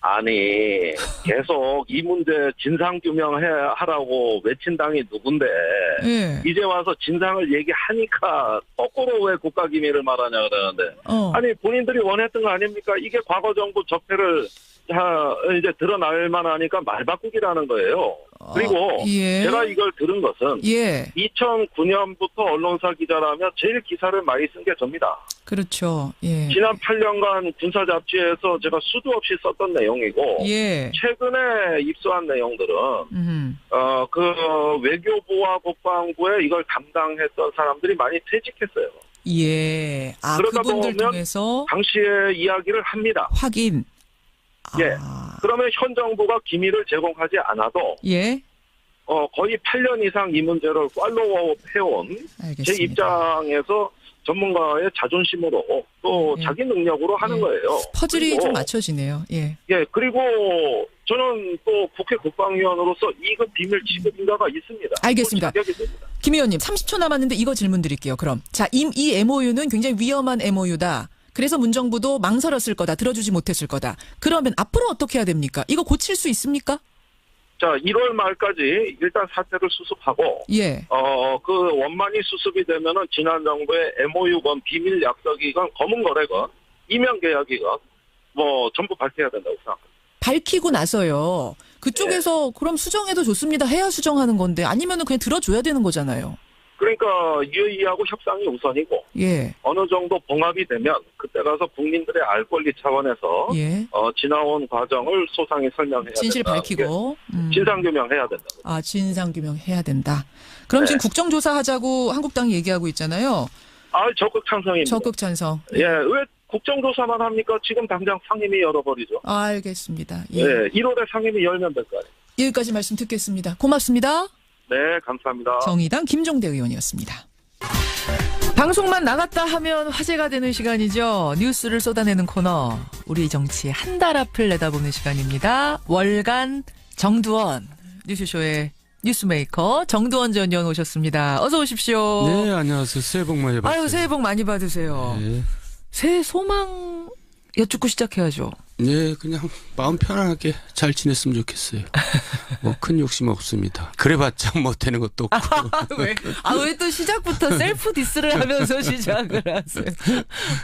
아니 계속 이 문제 진상규명하라고 외친 당이 누군데 이제 와서 진상을 얘기하니까 거꾸로 왜 국가기밀을 말하냐 그러는데 아니 본인들이 원했던 거 아닙니까? 이게 과거 정부 적폐를 이제 드러날 만하니까 말 바꾸기라는 거예요. 그리고 제가 이걸 들은 것은 2009년부터 언론사 기자라면 제일 기사를 많이 쓴 게 접니다. 그렇죠. 지난 8년간 군사 잡지에서 제가 수도 없이 썼던 내용이고 최근에 입수한 내용들은 그 외교부와 국방부에 이걸 담당했던 사람들이 많이 퇴직했어요. 그러다 보면 통해서 당시의 이야기를 합니다. 확인. 그러면 현 정부가 기밀을 제공하지 않아도 거의 8년 이상 이 문제를 팔로우 해온 제 입장에서 전문가의 자존심으로 또 자기 능력으로 하는 거예요. 퍼즐이 좀 맞춰지네요. 그리고 저는 또 국회 국방위원으로서 이거 비밀 취급인가가 있습니다. 알겠습니다. 김 의원님 30초 남았는데 이거 질문 드릴게요. 그럼 이 MOU는 굉장히 위험한 MOU다. 그래서 문정부도 망설였을 거다. 들어주지 못했을 거다. 그러면 앞으로 어떻게 해야 됩니까? 이거 고칠 수 있습니까? 자, 1월 말까지 일단 사태를 수습하고 그 원만히 수습이 되면은 지난 정부의 MOU건 비밀 약속이건 검은 거래건 이명 계약이건 뭐 전부 밝혀야 된다고 생각합니다. 밝히고 나서요. 그쪽에서 그럼 수정해도 좋습니다. 해야 수정하는 건데 아니면은 그냥 들어줘야 되는 거잖아요. 그러니까 UAE하고 협상이 우선이고 어느 정도 봉합이 되면 그때 가서 국민들의 알 권리 차원에서 지나온 과정을 소상히 설명해야 된다. 진실 밝히고 진상규명해야 된다. 진상규명해야 된다. 그럼 지금 국정조사하자고 한국당이 얘기하고 있잖아요. 적극 찬성입니다. 적극 찬성. 왜 국정조사만 합니까? 지금 당장 상임위 열어버리죠. 알겠습니다. 예. 네, 1월에 상임위 열면 될 거 아니에요. 여기까지 말씀 듣겠습니다. 고맙습니다. 네, 감사합니다. 정의당 김종대 의원이었습니다. 방송만 나갔다 하면 화제가 되는 시간이죠. 뉴스를 쏟아내는 코너. 우리 정치의 한 달 앞을 내다보는 시간입니다. 월간 정두원 뉴스쇼의 뉴스메이커 정두원 전 의원 오셨습니다. 어서 오십시오. 네, 안녕하세요. 새해 복 많이 받으세요. 아유, 새해 복 많이 받으세요. 네. 새해 소망 여쭙고 시작해야죠. 네, 그냥 마음 편안하게 잘 지냈으면 좋겠어요. 뭐 큰 욕심 없습니다. 그래봤자 뭐 되는 것도 없고. 왜 또 시작부터 셀프 디스를 하면서 시작을 하세요.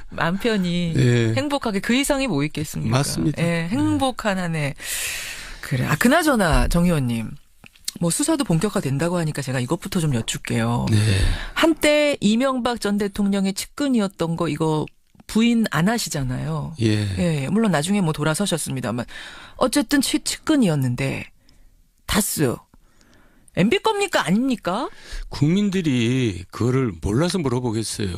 마음 편히 네. 행복하게 그 이상이 뭐 있겠습니까? 맞습니다. 네, 행복한 한 해. 그래. 그나저나 정 의원님. 뭐 수사도 본격화된다고 하니까 제가 이것부터 좀 여쭐게요. 네. 한때 이명박 전 대통령의 측근이었던 거 이거 부인 안 하시잖아요. 예. 예, 물론 나중에 뭐 돌아서셨습니다만 어쨌든 측근이었는데 다스 MB 겁니까 아닙니까? 국민들이 그거를 몰라서 물어보겠어요.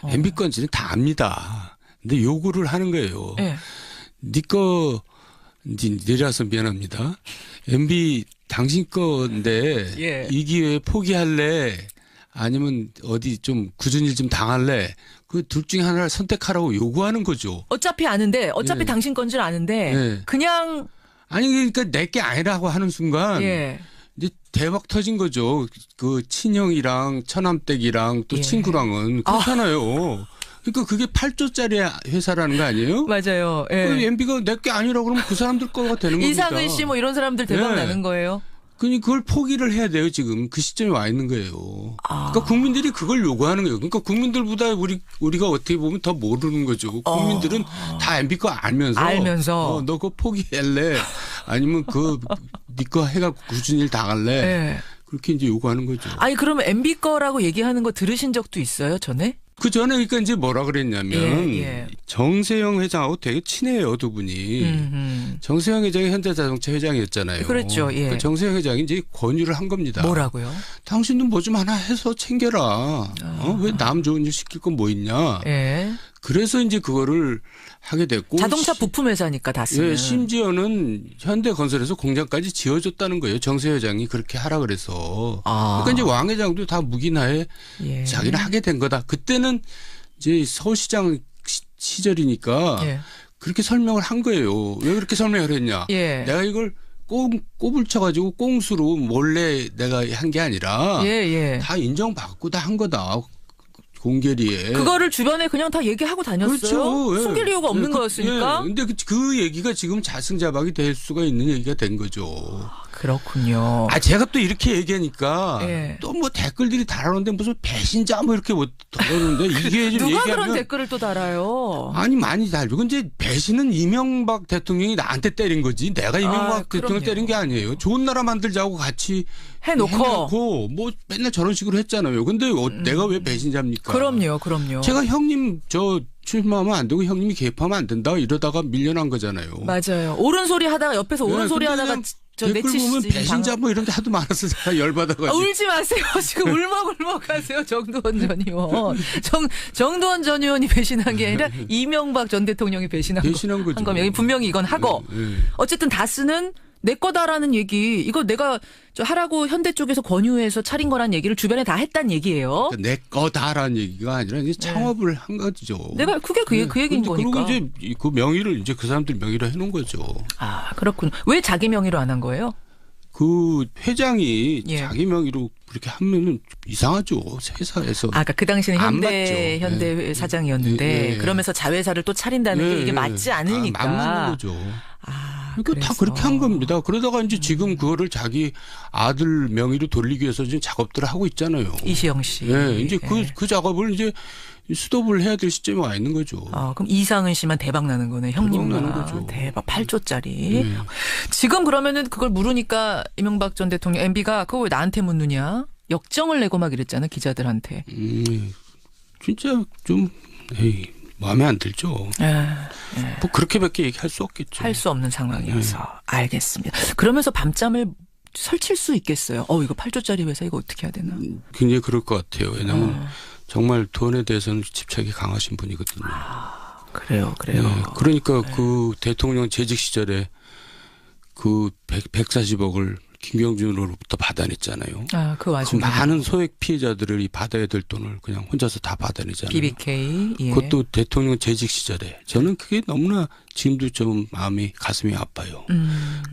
MB 건지는 다 압니다. 근데 요구를 하는 거예요. 예. 네 거라서 미안합니다. MB 당신 건데 예. 이 기회에 포기할래? 아니면 어디 좀 굳은 일 좀 당할래? 그 둘 중에 하나를 선택하라고 요구하는 거죠. 어차피 아는데 어차피 예. 당신 건 줄 아는데 예. 그냥 아니 그러니까 내게 아니라고 하는 순간 예. 이제 대박 터진 거죠. 그 친형이랑 처남댁이랑 또 예. 친구랑은 그렇잖아요. 그러니까 그게 8조짜리 회사라는 거 아니에요? 맞아요. 예. 그 MB가 내게 아니라고 그러면 그 사람들 거가 되는 겁니다. 이상은 씨 뭐 이런 사람들 대박 예. 나는 거예요. 그러니까 그걸 포기를 해야 돼요. 지금 그 시점에 와 있는 거예요. 그러니까 국민들이 그걸 요구하는 거예요. 그러니까 국민들보다 우리가 어떻게 보면 더 모르는 거죠. 국민들은 다 MB 거 알면서 너 그거 포기할래? 아니면 네 거 해갖고 굳은 일 당할래? 예. 그렇게 이제 요구하는 거죠. 아니 그러면 MB 거라고 얘기하는 거 들으신 적도 있어요? 전에? 그 전에 그러니까 이제 뭐라 그랬냐면 예. 정세영 회장하고 되게 친해요, 두 분이. 정세영 회장이 현대자동차 회장이었잖아요. 그렇죠. 예. 그러니까 정세영 회장이 이제 권유를 한 겁니다. 뭐라고요? 당신도 뭐 좀 하나 해서 챙겨라. 왜 남 좋은 일 시킬 건 뭐 있냐. 예. 그래서 이제 그거를 하게 됐고. 자동차 부품 회사니까 다스는. 예, 심지어는 현대건설에서 공장까지 지어줬다는 거예요. 정세 회장이 그렇게 하라 그래서. 그러니까 이제 왕 회장도 다 묵인하에 예. 자기는 하게 된 거다. 그때는 이제 서울시장 시절이니까 예. 그렇게 설명을 한 거예요. 왜 그렇게 설명을 했냐. 예. 내가 이걸 꼽을 쳐가지고 꽁수로 몰래 내가 한 게 아니라 다 인정받고 다 한 거다. 공개리에. 그거를 주변에 그냥 다 얘기하고 다녔어요. 그렇죠. 예. 숨길 이유가 없는 거였으니까. 근데 그 얘기가 지금 자승자박이 될 수가 있는 얘기가 된 거죠. 그렇군요. 제가 또 이렇게 얘기하니까 예. 또 뭐 댓글들이 달아오는데 무슨 배신자 뭐 이렇게 못 달았는데 이게 좀 누가 얘기하면 그런 댓글을 또 달아요? 아니 많이 달고 근데 배신은 이명박 대통령이 나한테 때린 거지 내가 이명박 대통령 때린 게 아니에요. 좋은 나라 만들자고 같이 해놓고 뭐 맨날 저런 식으로 했잖아요. 근데 내가 왜 배신자입니까? 그럼요. 제가 형님 출마하면 안 되고 형님이 개입하면 안 된다 이러다가 밀려난 거잖아요. 맞아요. 옳은 소리 하다가 옆에서 옳은 소리 하다가 댓글 보면 배신자 뭐 이런 게 하도 많아서 제가 열받아가지고. 울지 마세요. 지금 울먹울먹 하세요. 정두원 전 의원. 정두원 전 의원이 배신한 게 아니라 이명박 전 대통령이 배신한 거죠. 한 거면 분명히 이건 하고. 어쨌든 다스는 내 거다라는 얘기. 이거 내가 하라고 현대 쪽에서 권유해서 차린 거란 얘기를 주변에 다 했단 얘기예요. 그러니까 내 거다라는 얘기가 아니라 이제 창업을 한 거죠. 내가 그게 그 얘기인 거니까. 그리고 이제 그 명의를 이제 그 사람들 명의로 해놓은 거죠. 그렇군요. 왜 자기 명의로 안 한 거예요? 그 회장이 자기 명의로 그렇게 하면은 이상하죠. 회사에서. 그러니까 그 당시는 현대 사장이었는데 그러면서 자회사를 또 차린다는 게 이게 맞지 않으니까. 안 맞는 거죠. 그러니까 다 그렇게 한 겁니다. 그러다가 이제 지금 그거를 자기 아들 명의로 돌리기 위해서 지금 작업들을 하고 있잖아요. 이시영 씨. 이제 그 작업을 이제 스톱을 해야 될 시점에 와 있는 거죠. 그럼 이상은 씨만 대박 나는 거네. 형님만. 대박 8조짜리. 지금 그러면은 그걸 물으니까 이명박 전 대통령 MB가 그걸 왜 나한테 묻느냐. 역정을 내고 막 이랬잖아 기자들한테. 진짜 좀 마음에 안 들죠. 뭐 그렇게밖에 얘기할 수 없겠죠. 할 수 없는 상황이어서. 알겠습니다. 그러면서 밤잠을 설칠 수 있겠어요. 이거 8조짜리 회사 이거 어떻게 해야 되나. 굉장히 그럴 것 같아요. 왜냐하면 정말 돈에 대해서는 집착이 강하신 분이거든요. 그래요. 네, 그러니까 그 대통령 재직 시절에 그 140억을 김경준으로부터 받아냈잖아요. 그 와중에. 그 많은 소액 피해자들이 받아야 될 돈을 그냥 혼자서 다 받아내잖아요. BBK. 예. 그것도 대통령 재직 시절에. 저는 그게 너무나 지금도 좀 가슴이 아파요.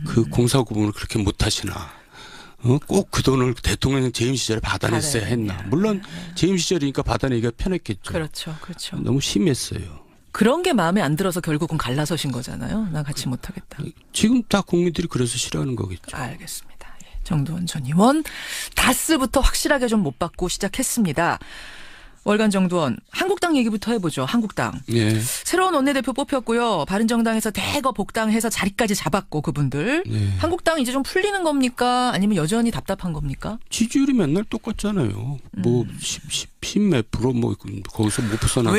그 공사 구분을 그렇게 못하시나. 꼭 그 돈을 대통령 재임 시절에 받아냈어야 했나. 물론 재임 시절이니까 받아내기가 편했겠죠. 그렇죠. 너무 심했어요. 그런 게 마음에 안 들어서 결국은 갈라서신 거잖아요. 난 같이 못하겠다. 지금 다 국민들이 그래서 싫어하는 거겠죠. 알겠습니다. 정두원 전 의원 다스부터 확실하게 좀 못 받고 시작했습니다. 월간 정두원 한국당 얘기부터 해보죠. 한국당. 예. 새로운 원내대표 뽑혔고요. 바른정당에서 대거 복당해서 자리까지 잡았고 그분들. 예. 한국당 이제 좀 풀리는 겁니까? 아니면 여전히 답답한 겁니까? 지지율이 맨날 똑같잖아요. 뭐 10몇 프로 뭐 거기서 못 벗어나는.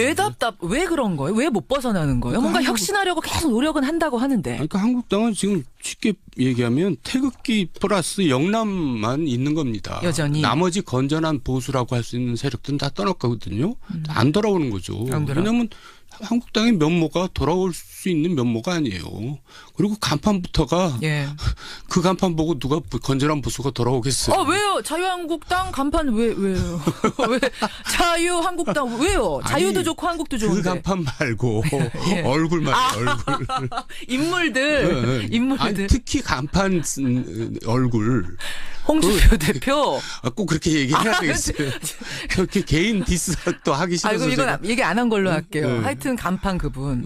왜 그런 거예요? 왜 못 벗어나는 거예요? 뭔가 혁신하려고 계속 노력은 한다고 하는데. 그러니까 한국당은 지금 쉽게 얘기하면 태극기 플러스 영남만 있는 겁니다. 여전히. 나머지 건전한 보수라고 할 수 있는 세력들은 다 떠났거든요. 안 돌아오는 거죠. 왜냐하면 한국당의 면모가 돌아올 수 있는 면모가 아니에요. 그리고 간판부터가 그 간판 보고 누가 건전한 보수가 돌아오겠어요. 왜요? 자유한국당 간판 왜요? 왜 자유한국당 왜요? 자유도 좋고 한국도 좋은데. 그 간판 말고 얼굴 말이에요. 얼굴. 인물들. 아니, 특히 간판 얼굴. 홍준표 대표. 꼭 그렇게 얘기해야 되겠어요. 그렇게 개인 디스 또 하기 싫어서. 이건 얘기 안 한 걸로 할게요. 하여튼 간판 그분.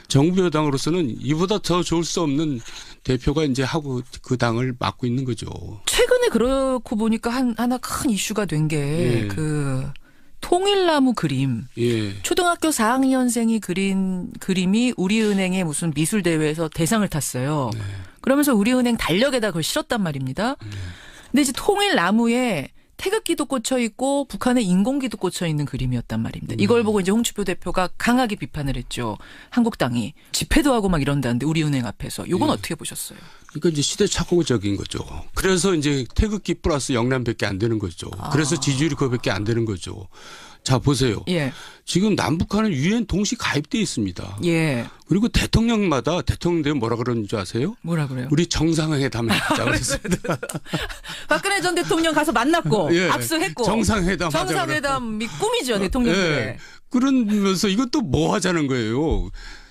정부 여당으로서는 이보다 더 좋을 수 없는 대표가 이제 하고 그 당을 맡고 있는 거죠. 최근에 그렇고 보니까 하나 큰 이슈가 된 게 그 통일나무 그림. 초등학교 4학년생이 그린 그림이 우리은행의 무슨 미술대회에서 대상을 탔어요. 그러면서 우리은행 달력에다 그걸 실었단 말입니다. 근데 이제 통일나무에 태극기도 꽂혀 있고 북한의 인공기도 꽂혀 있는 그림이었단 말입니다. 이걸 보고 이제 홍준표 대표가 강하게 비판을 했죠. 한국당이 집회도 하고 막 이런다는데 우리은행 앞에서. 이건 어떻게 보셨어요? 그러니까 이제 시대착오적인 거죠. 그래서 이제 태극기 플러스 영남밖에 안 되는 거죠. 그래서 지지율이 그거밖에 안 되는 거죠. 자 보세요. 지금 남북한은 유엔 동시 가입돼 있습니다. 그리고 대통령마다 대통령들이 뭐라 그러는 줄 아세요? 뭐라 그래요? 우리 정상회담을 하자 그랬습니다. 박근혜 전 대통령 가서 만났고 압수했고 정상회담이 꿈이죠 대통령들의. 그러면서 이것도 뭐 하자는 거예요.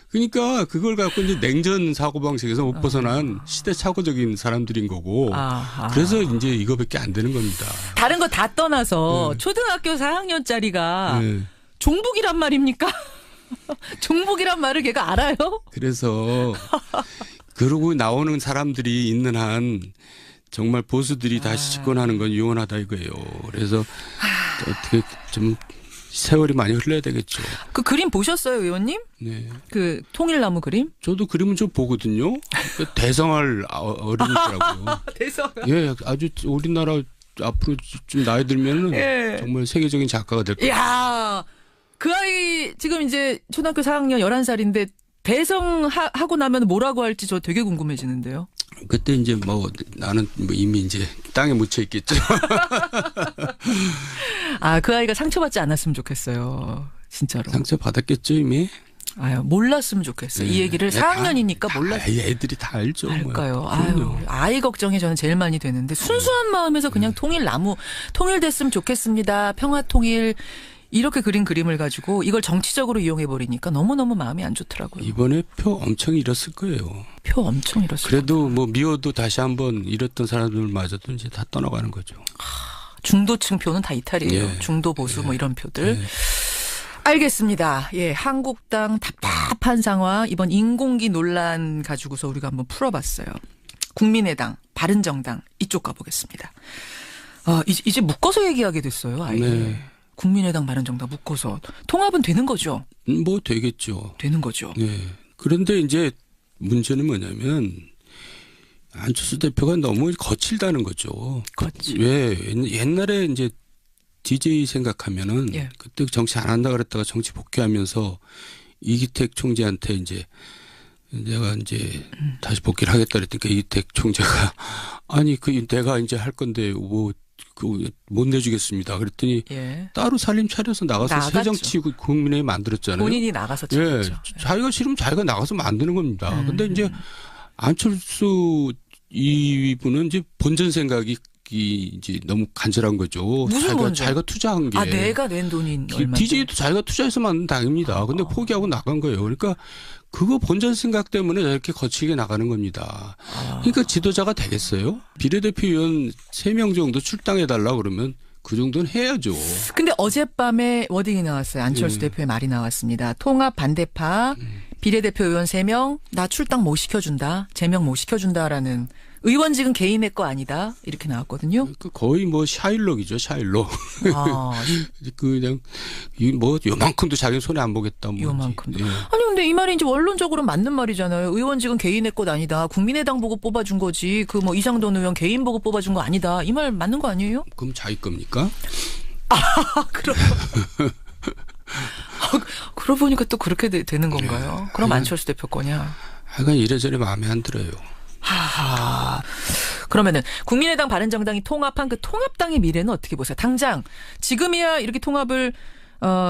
그러니까 그걸 갖고 이제 냉전 사고방식에서 못 벗어난 시대착오적인 사람들인 거고. 그래서 이제 이거밖에 안 되는 겁니다. 다른 거 다 떠나서 초등학교 4학년짜리가 종북이란 말입니까? 종북이란 말을 걔가 알아요? 그래서 그러고 나오는 사람들이 있는 한 정말 보수들이 다시 집권하는 건 유언하다 이거예요. 그래서 어떻게 좀 세월이 많이 흘러야 되겠죠. 그 그림 보셨어요, 의원님? 네. 그 통일나무 그림? 저도 그림은 좀 보거든요. 대성할 어린이더라고요. 대성할. 예, 아주 우리나라 앞으로 좀 나이 들면은 정말 세계적인 작가가 될 거예요. 이야, 그 아이 지금 이제 초등학교 4학년 11살인데 대성하고 나면 뭐라고 할지 저 되게 궁금해지는데요. 그때 이제 뭐 나는 뭐 이미 이제 땅에 묻혀 있겠죠. 그 아이가 상처받지 않았으면 좋겠어요. 진짜로. 상처 받았겠죠 이미. 몰랐으면 좋겠어요. 이 얘기를 4학년이니까 몰랐어요. 애들이 다 알죠. 알까요? 아이 걱정이 저는 제일 많이 되는데 순수한 마음에서 그냥 통일나무 통일됐으면 좋겠습니다. 평화통일 이렇게 그린 그림을 가지고 이걸 정치적으로 이용해버리니까 너무너무 마음이 안 좋더라고요. 이번에 표 엄청 잃었을 거예요. 표 엄청 잃었어요. 그래도 뭐 미워도 다시 한번 잃었던 사람들마저도 이제 다 떠나가는 거죠. 중도층 표는 다 이탈이에요. 중도 보수 뭐 이런 표들. 알겠습니다. 한국당 답답한 상황 이번 인공기 논란 가지고서 우리가 한번 풀어봤어요. 국민의당, 바른정당 이쪽 가보겠습니다. 이제 묶어서 얘기하게 됐어요. 아예. 국민의당, 바른정당 묶어서 통합은 되는 거죠? 뭐 되겠죠. 되는 거죠. 그런데 이제 문제는 뭐냐면 안철수 대표가 너무 거칠다는 거죠. 왜 옛날에 이제 DJ 생각하면은 그때 정치 안 한다 그랬다가 정치 복귀하면서 이기택 총재한테 이제 내가 이제 다시 복귀를 하겠다 그랬더니 이기택 총재가 아니 내가 이제 할 건데 뭐 못 내주겠습니다. 그랬더니 따로 살림 차려서 나가서 새정치 국민회의를 만들었잖아요. 본인이 나가서 차렸죠. 자기가 싫으면 자기가 나가서 만드는 겁니다. 근데 이제 안철수 이분은 이제 본전 생각이 이제 너무 간절한 거죠. 자기가 투자한 게. 내가 낸 돈인 얼마? DJ도 자기가 투자해서 만든 당입니다. 근데 포기하고 나간 거예요. 그러니까 그거 본전 생각 때문에 이렇게 거칠게 나가는 겁니다. 그러니까 지도자가 되겠어요? 비례대표 의원 3명 정도 출당해달라 그러면 그 정도는 해야죠. 근데 어젯밤에 워딩이 나왔어요. 안철수 대표의 말이 나왔습니다. 통합 반대파 비례대표 의원 3명 나 출당 못 시켜준다. 제명 못 시켜준다라는 의원직은 개인의 거 아니다. 이렇게 나왔거든요. 거의 뭐 샤일록이죠. 샤일록. 그냥 뭐 요만큼도 자기 손에 안 보겠다. 뭐 요만큼도. 아니 근데 이 말이 이제 원론적으로 맞는 말이잖아요. 의원직은 개인의 것 아니다. 국민의당 보고 뽑아준 거지. 그 뭐 이상돈 의원 개인 보고 뽑아준 거 아니다. 이 말 맞는 거 아니에요? 그럼 자기 겁니까? 그럼. 그러고 보니까 또 그렇게 되는 건가요? 그럼 안철수 대표 거냐? 하여간 이래저래 마음에 안 들어요. 그러면은 국민의당 바른정당이 통합한 그 통합당의 미래는 어떻게 보세요? 당장 지금이야 이렇게 통합을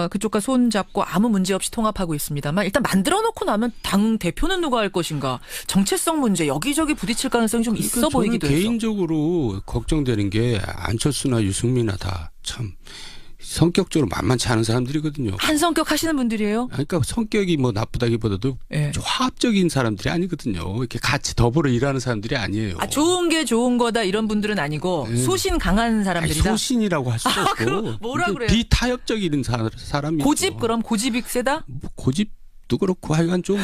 그쪽과 손잡고 아무 문제 없이 통합하고 있습니다만 일단 만들어 놓고 나면 당 대표는 누가 할 것인가? 정체성 문제 여기저기 부딪힐 가능성이 좀 있어 보이기도 해서. 개인적으로 걱정되는 게 안철수나 유승민이나 다 참 성격적으로 만만치 않은 사람들이거든요. 한 성격 하시는 분들이에요? 그러니까 성격이 뭐 나쁘다기보다도 화합적인 사람들이 아니거든요. 이렇게 같이 더불어 일하는 사람들이 아니에요. 좋은 게 좋은 거다 이런 분들은 아니고 소신 강한 사람들이다. 소신이라고 할 수도 없고. 뭐라 그래요? 비타협적인 사람이죠. 고집 그럼 고집이 세다? 고집도 그렇고 하여간 좀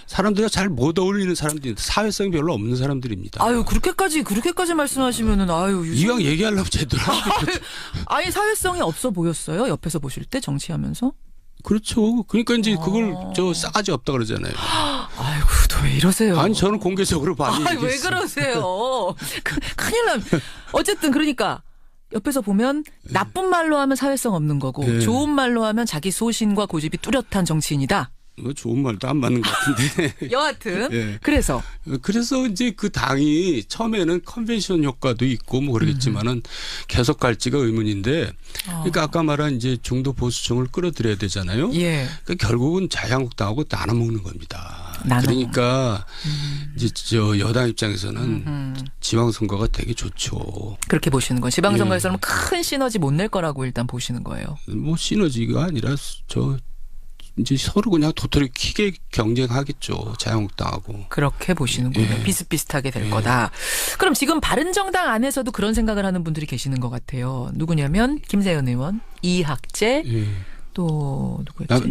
사람들과 잘 못 어울리는 사람들이 사회성이 별로 없는 사람들입니다. 그렇게까지 말씀하시면은 이왕 얘기하려면 제대로 아예 사회성이 없어 보였어요? 옆에서 보실 때 정치하면서? 그렇죠. 그러니까 이제 그걸 싸가지 없다 그러잖아요. 아이고, 또 왜 이러세요? 아니 저는 공개적으로 많이 얘기했어요. 왜 그러세요? 큰일 나면 어쨌든 그러니까 옆에서 보면 나쁜 말로 하면 사회성 없는 거고 좋은 말로 하면 자기 소신과 고집이 뚜렷한 정치인이다. 좋은 말도 안 맞는 것 같은데. 여하튼 그래서 이제 그 당이 처음에는 컨벤션 효과도 있고 뭐 그러겠지만은 계속 갈지가 의문인데. 그러니까 아까 말한 이제 중도 보수층을 끌어들여야 되잖아요. 그러니까 결국은 자유한국당하고 나눠 먹는 겁니다. 그러니까 이제 여당 입장에서는 지방선거가 되게 좋죠. 그렇게 보시는 거예요. 지방선거에서는 큰 시너지 못 낼 거라고 일단 보시는 거예요. 뭐 시너지가 아니라 이제 서로 그냥 도토리 키게 경쟁하겠죠. 자유한국당하고. 그렇게 보시는군요. 비슷비슷하게 될 거다. 그럼 지금 바른정당 안에서도 그런 생각을 하는 분들이 계시는 것 같아요. 누구냐면 김세현 의원, 이학재, 또 누구였지?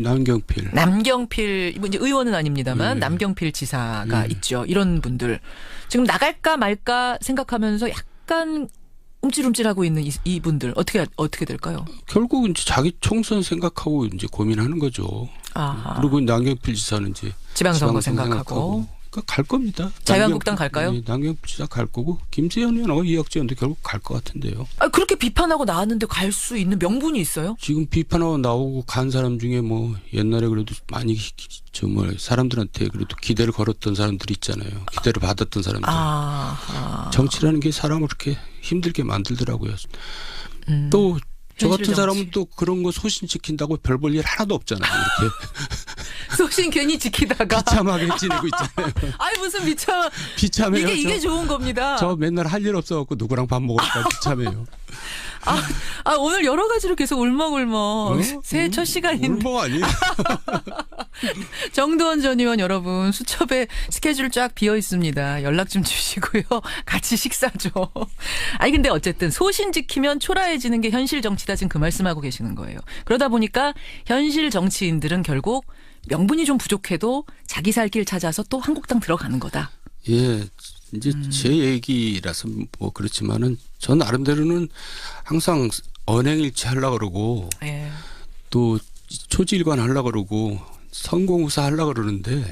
남경필 이제 의원은 아닙니다만 남경필 지사가 있죠. 이런 분들 지금 나갈까 말까 생각하면서 약간 움찔움찔하고 있는 이분들 어떻게 될까요? 결국은 이제 자기 총선 생각하고 이제 고민하는 거죠. 그리고 남경필 지사는 이제 지방선거 생각하고 그러니까 갈 겁니다. 자유한국당 갈까요? 남경필 지사 갈 거고 김세현 의원하고 이학재 의원도 결국 갈 것 같은데요. 그렇게 비판하고 나왔는데 갈 수 있는 명분이 있어요? 지금 비판하고 나오고 간 사람 중에 뭐 옛날에 그래도 많이 정말 사람들한테 그래도 기대를 걸었던 사람들이 있잖아요. 기대를 받았던 사람들. 정치라는 게 사람을 그렇게 힘들게 만들더라고요. 또 저 같은 사람은 또 그런 거 소신 지킨다고 별 볼 일 하나도 없잖아요. 이렇게. 소신 괜히 지키다가. 비참하게 지내고 있잖아요. 아니 무슨 비참해요. 이게 좋은 겁니다. 저 맨날 할 일 없어갖고 누구랑 밥 먹을까 비참해요. 오늘 여러 가지로 계속 울먹울먹. 새해 첫 시간인데. 울먹 아니에요? 정두원 전 의원 여러분 수첩에 스케줄 쫙 비어 있습니다. 연락 좀 주시고요. 같이 식사 좀. 아니 근데 어쨌든 소신 지키면 초라해지는 게 현실 정치다 지금 그 말씀하고 계시는 거예요. 그러다 보니까 현실 정치인들은 결국 명분이 좀 부족해도 자기 살 길 찾아서 또 한국당 들어가는 거다. 예. 이제 제 얘기라서 뭐 그렇지만은 전 나름대로는 항상 언행일치 하려고 그러고 또 초지일관 하려고 그러고 성공우사 하려고 그러는데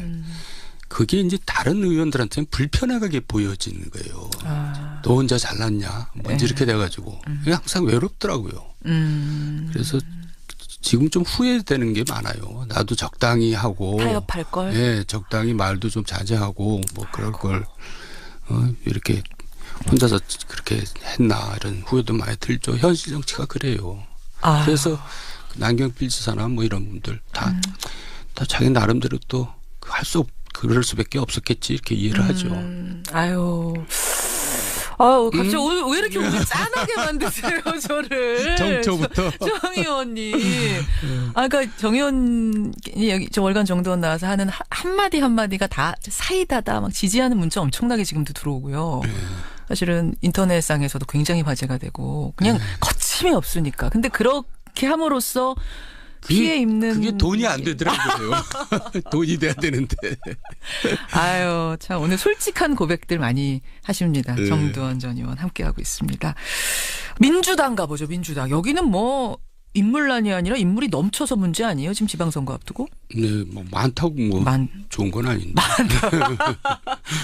그게 이제 다른 의원들한테는 불편하게 보여지는 거예요. 너 혼자 잘났냐? 뭔지 이렇게 돼가지고 항상 외롭더라고요. 그래서 지금 좀 후회되는 게 많아요. 나도 적당히 하고 타협할 걸. 적당히 말도 좀 자제하고 뭐 그럴 걸. 이렇게 혼자서 그렇게 했나 이런 후회도 많이 들죠. 현실 정치가 그래요. 그래서 남경필 지사나 뭐 이런 분들 다 자기 나름대로 또 그럴 수밖에 없었겠지 이렇게 이해를 하죠. 아유. 갑자기 오늘 왜 이렇게 오늘 짠하게 만드세요, 저를. 정초부터. 정 의원님. 그러니까 정 의원이 여기 저 월간 정도원 나와서 하는 한마디가 다 사이다다 막 지지하는 문자 엄청나게 지금도 들어오고요. 사실은 인터넷상에서도 굉장히 화제가 되고 그냥 거침이 없으니까. 근데 그렇게 함으로써 피해 입는. 그게 돈이 안 되더라고요. 돈이 돼야 되는데. 아유, 참, 오늘 솔직한 고백들 많이 하십니다. 정두원 전 의원 함께하고 있습니다. 민주당 가보죠, 민주당. 여기는 뭐, 인물난이 아니라 인물이 넘쳐서 문제 아니에요? 지금 지방선거 앞두고? 네, 뭐, 많다고 좋은 건 아닌데.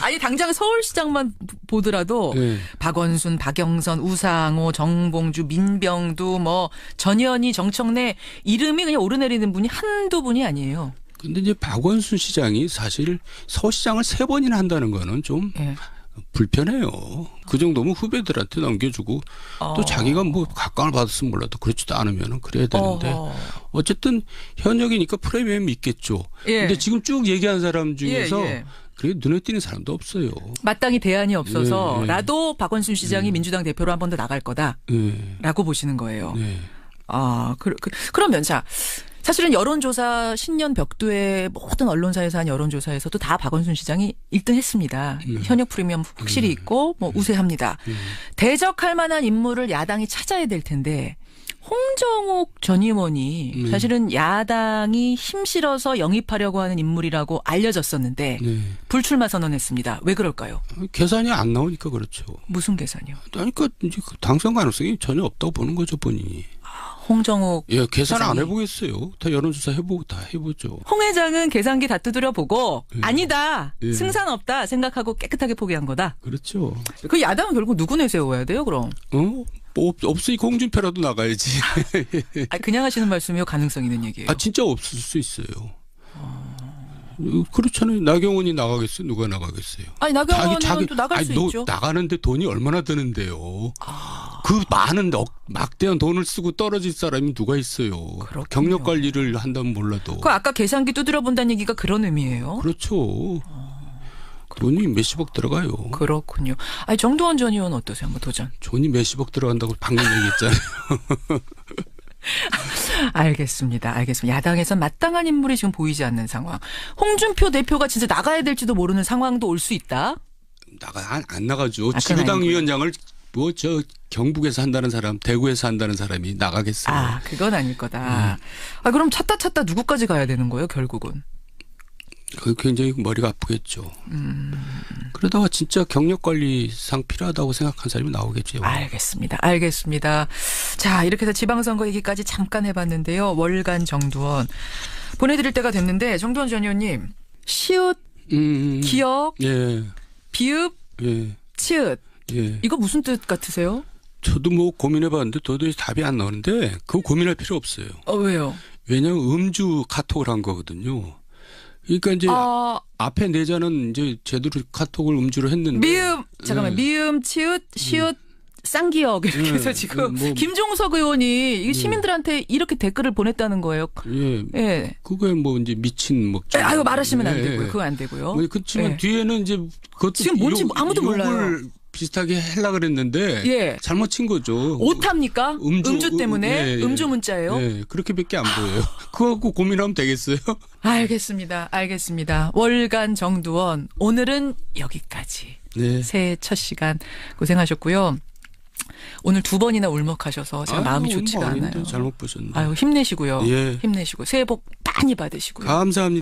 아니, 당장 서울시장만 보더라도, 박원순, 박영선, 우상호, 정봉주, 민병두, 뭐, 전현희, 정청래, 이름이 그냥 오르내리는 분이 한두 분이 아니에요. 근데 이제 박원순 시장이 사실 서시장을 3번이나 한다는 거는 좀 불편해요. 그 정도면 후배들한테 넘겨주고 또 자기가 뭐 각광을 받았으면 몰라도 그렇지도 않으면 그래야 되는데 어쨌든 현역이니까 프리미엄이 있겠죠. 근데 지금 쭉 얘기한 사람 중에서 그래 눈에 띄는 사람도 없어요. 마땅히 대안이 없어서 나도 박원순 시장이 민주당 대표로 한 번 더 나갈 거다라고 보시는 거예요. 그러면 자 사실은 여론조사 신년 벽두의 모든 언론사에서 한 여론조사에서도 다 박원순 시장이 1등 했습니다. 현역 프리미엄 확실히 있고 뭐 우세합니다. 대적할 만한 인물을 야당이 찾아야 될 텐데 홍정욱 전 의원이 사실은 야당이 힘실어서 영입하려고 하는 인물이라고 알려졌었는데 불출마 선언했습니다. 왜 그럴까요? 계산이 안 나오니까 그렇죠. 무슨 계산이요? 그러니까 이제 당선 가능성이 전혀 없다고 보는 거죠, 본인이. 홍정욱. 계산 안 해보겠어요. 다 여론조사 해보고 다 해보죠. 홍 회장은 계산기 다 두드려 보고 아니다. 승산 없다 생각하고 깨끗하게 포기한 거다. 그렇죠. 그 야당은 결국 누구 내세워야 돼요, 그럼? 없으니까 홍준표라도 나가야지. 그냥 하시는 말씀이요? 가능성 있는 얘기예요? 진짜 없을 수 있어요. 그렇잖아요. 나경원이 나가겠어요? 누가 나가겠어요? 나경원은 또 나갈 수 있죠. 나가는데 돈이 얼마나 드는데요. 그 많은 막대한 돈을 쓰고 떨어질 사람이 누가 있어요. 그렇군요. 경력 관리를 한다면 몰라도. 아까 계산기 두드려 본다는 얘기가 그런 의미예요? 그렇죠. 돈이 몇십억 들어가요. 그렇군요. 정두원 전 의원 어떠세요? 한번 도전. 돈이 몇십억 들어간다고 방금 얘기했잖아요. 알겠습니다. 야당에선 마땅한 인물이 지금 보이지 않는 상황. 홍준표 대표가 진짜 나가야 될지도 모르는 상황도 올 수 있다? 안 나가죠. 지구당 위원장을 경북에서 한다는 사람, 대구에서 한다는 사람이 나가겠어요. 그건 아닐 거다. 그럼 찾다 누구까지 가야 되는 거예요, 결국은? 굉장히 머리가 아프겠죠. 그러다가 진짜 경력관리상 필요하다고 생각한 사람이 나오겠죠. 알겠습니다. 자, 이렇게 해서 지방선거 얘기까지 잠깐 해봤는데요. 월간 정두원 보내드릴 때가 됐는데 정두원 전 의원님 시읒, 기역, 비읍, 치읒 이거 무슨 뜻 같으세요? 저도 뭐 고민해봤는데 도저히 답이 안 나오는데 그거 고민할 필요 없어요. 왜요? 왜냐하면 음주 카톡을 한 거거든요. 그러니까 이제 앞에 네 자는 이제 제대로 카톡을 음주를 했는데 미음, 치읓, 시읒, 쌍기역 이렇게 해서 지금 김종석 의원이 이게 시민들한테 이렇게 댓글을 보냈다는 거예요. 그거에 뭐 이제 미친 먹자. 말하시면 안 되고요. 그거 안 되고요. 그렇지만 뒤에는 이제 그것도 지금 뭔지 아무도 몰라요. 비슷하게 하려고 그랬는데 잘못 친 거죠. 오타입니까? 음주 때문에? 음주 문자예요? 그렇게밖에 안 보여요. 그거 갖고 고민하면 되겠어요? 알겠습니다. 월간 정두원 오늘은 여기까지. 새해 첫 시간 고생하셨고요. 오늘 2번이나 울먹하셔서 제가 마음이 좋지가 않아요. 잘못 보셨네. 힘내시고요. 힘내시고 새해 복 많이 받으시고요. 감사합니다.